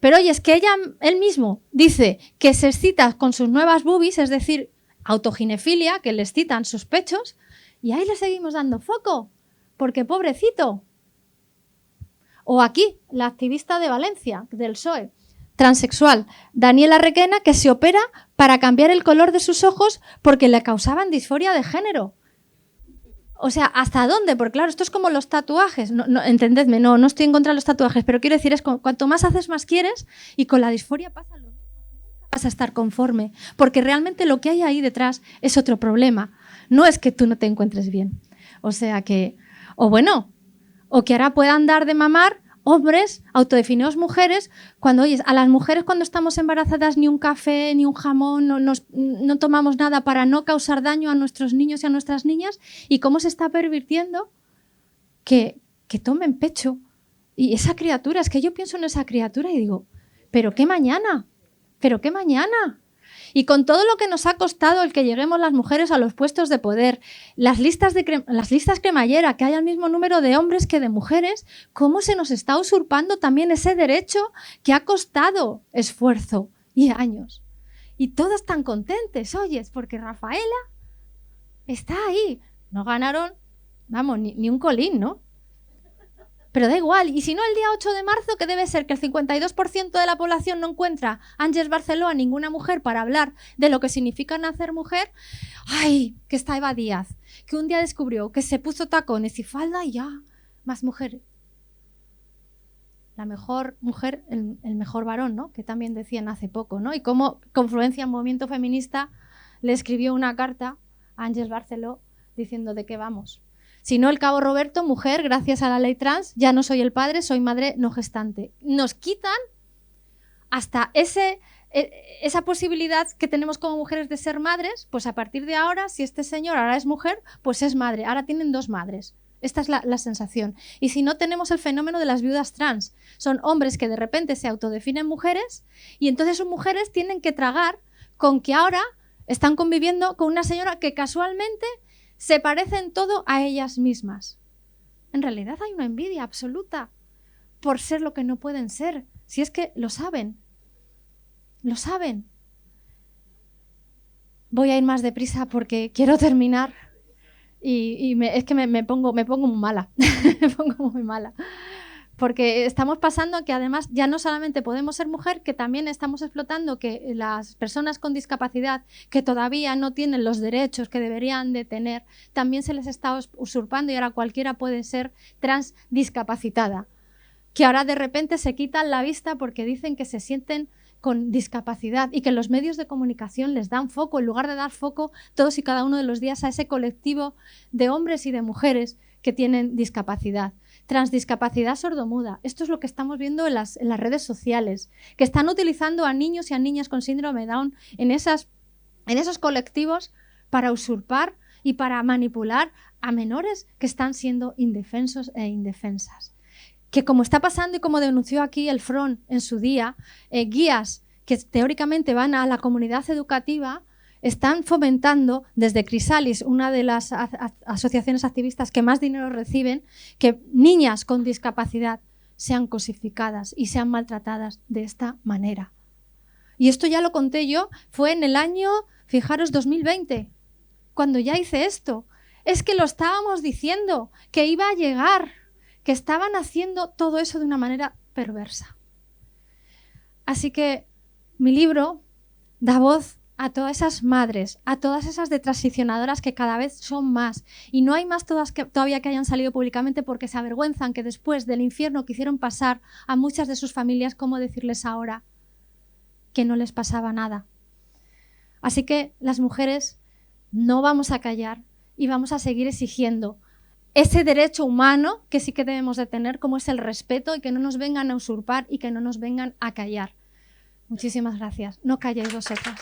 Pero oye, es que él mismo dice que se excita con sus nuevas boobies, es decir, autoginefilia, que le excitan sus pechos, y ahí le seguimos dando foco, porque pobrecito. O aquí, la activista de Valencia, del PSOE, transexual, Daniela Requena, que se opera para cambiar el color de sus ojos porque le causaban disforia de género. O sea, ¿hasta dónde? Porque claro, esto es como los tatuajes. No, entendedme, no estoy en contra de los tatuajes, pero quiero decir, es cuanto más haces, más quieres, y con la disforia pasa lo mismo. Nunca vas a estar conforme, porque realmente lo que hay ahí detrás es otro problema. No es que tú no te encuentres bien. O sea que, o que ahora puedan dar de mamar hombres autodefinidos mujeres, cuando, oyes, a las mujeres cuando estamos embarazadas ni un café, ni un jamón, no tomamos nada para no causar daño a nuestros niños y a nuestras niñas, y cómo se está pervirtiendo que tomen pecho. Y esa criatura, es que yo pienso en esa criatura y digo, ¿pero qué mañana? ¿Pero qué mañana? Y con todo lo que nos ha costado el que lleguemos las mujeres a los puestos de poder, las listas cremallera, que haya el mismo número de hombres que de mujeres, ¿cómo se nos está usurpando también ese derecho que ha costado esfuerzo y años? Y todas tan contentes, oyes, porque Rafaela está ahí. No ganaron, vamos, ni un colín, ¿no? Pero da igual, y si no el día 8 de marzo, que debe ser que el 52% de la población no encuentra a Àngels Barceló, a ninguna mujer para hablar de lo que significa nacer mujer. ¡Ay! Que está Eva Díaz, que un día descubrió que se puso tacones y falda y ya, más mujer. La mejor mujer, el mejor varón, ¿no? Que también decían hace poco, ¿no? Y cómo Confluencia, un movimiento feminista, le escribió una carta a Àngels Barceló diciendo de qué vamos. Si no, el cabo Roberto, mujer, gracias a la ley trans, ya no soy el padre, soy madre no gestante. Nos quitan hasta esa posibilidad que tenemos como mujeres de ser madres, pues a partir de ahora, si este señor ahora es mujer, pues es madre. Ahora tienen 2 madres. Esta es la sensación. Y si no, tenemos el fenómeno de las viudas trans. Son hombres que de repente se autodefinen mujeres y entonces sus mujeres tienen que tragar con que ahora están conviviendo con una señora que casualmente se parecen todo a ellas mismas. En realidad hay una envidia absoluta por ser lo que no pueden ser. Si es que lo saben. Lo saben. Voy a ir más deprisa porque quiero terminar. Es que me pongo muy mala. Me pongo muy mala. Porque estamos pasando a que además ya no solamente podemos ser mujer, que también estamos explotando que las personas con discapacidad que todavía no tienen los derechos que deberían de tener, también se les está usurpando y ahora cualquiera puede ser transdiscapacitada. Que ahora de repente se quitan la vista porque dicen que se sienten con discapacidad y que los medios de comunicación les dan foco, en lugar de dar foco todos y cada uno de los días a ese colectivo de hombres y de mujeres que tienen discapacidad. Transdiscapacidad sordomuda. Esto es lo que estamos viendo en las redes sociales, que están utilizando a niños y a niñas con síndrome de Down en esos colectivos para usurpar y para manipular a menores que están siendo indefensos e indefensas. Que como está pasando y como denunció aquí el Front en su día, guías que teóricamente van a la comunidad educativa están fomentando desde Crisalis, una de las asociaciones activistas que más dinero reciben, que niñas con discapacidad sean cosificadas y sean maltratadas de esta manera. Y esto ya lo conté yo, fue en el año, fijaros, 2020, cuando ya hice esto. Es que lo estábamos diciendo, que iba a llegar, que estaban haciendo todo eso de una manera perversa. Así que mi libro da voz a todas esas madres, a todas esas de transicionadoras que cada vez son más. Y no hay más todas todavía que hayan salido públicamente porque se avergüenzan que después del infierno que hicieron pasar a muchas de sus familias, ¿cómo decirles ahora que no les pasaba nada? Así que las mujeres no vamos a callar y vamos a seguir exigiendo ese derecho humano que sí que debemos de tener, como es el respeto, y que no nos vengan a usurpar y que no nos vengan a callar. Muchísimas gracias. No calléis vosotras.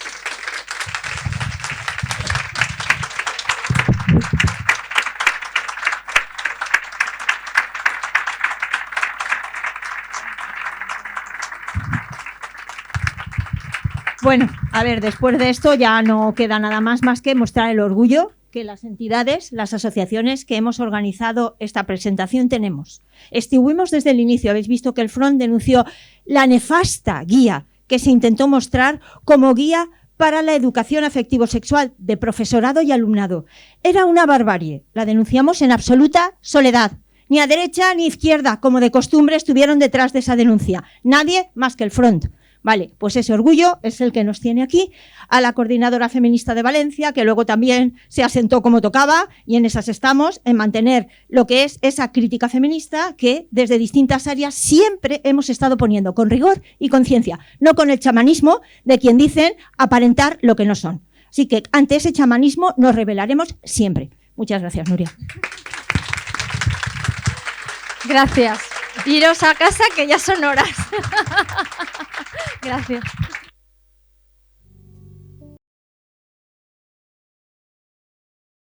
Bueno, a ver, después de esto ya no queda nada más que mostrar el orgullo que las entidades, las asociaciones que hemos organizado esta presentación tenemos. Estuvimos desde el inicio, habéis visto que el Front denunció la nefasta guía que se intentó mostrar como guía para la educación afectivo-sexual de profesorado y alumnado. Era una barbarie, la denunciamos en absoluta soledad. Ni a derecha ni izquierda, como de costumbre, estuvieron detrás de esa denuncia. Nadie más que el Front. Vale, pues ese orgullo es el que nos tiene aquí, a la Coordinadora Feminista de Valencia, que luego también se asentó como tocaba, y en esas estamos, en mantener lo que es esa crítica feminista que desde distintas áreas siempre hemos estado poniendo con rigor y conciencia, no con el chamanismo de quien dicen aparentar lo que no son. Así que ante ese chamanismo nos rebelaremos siempre. Muchas gracias, Nuria. Gracias. Iros a casa que ya son horas. Gracias.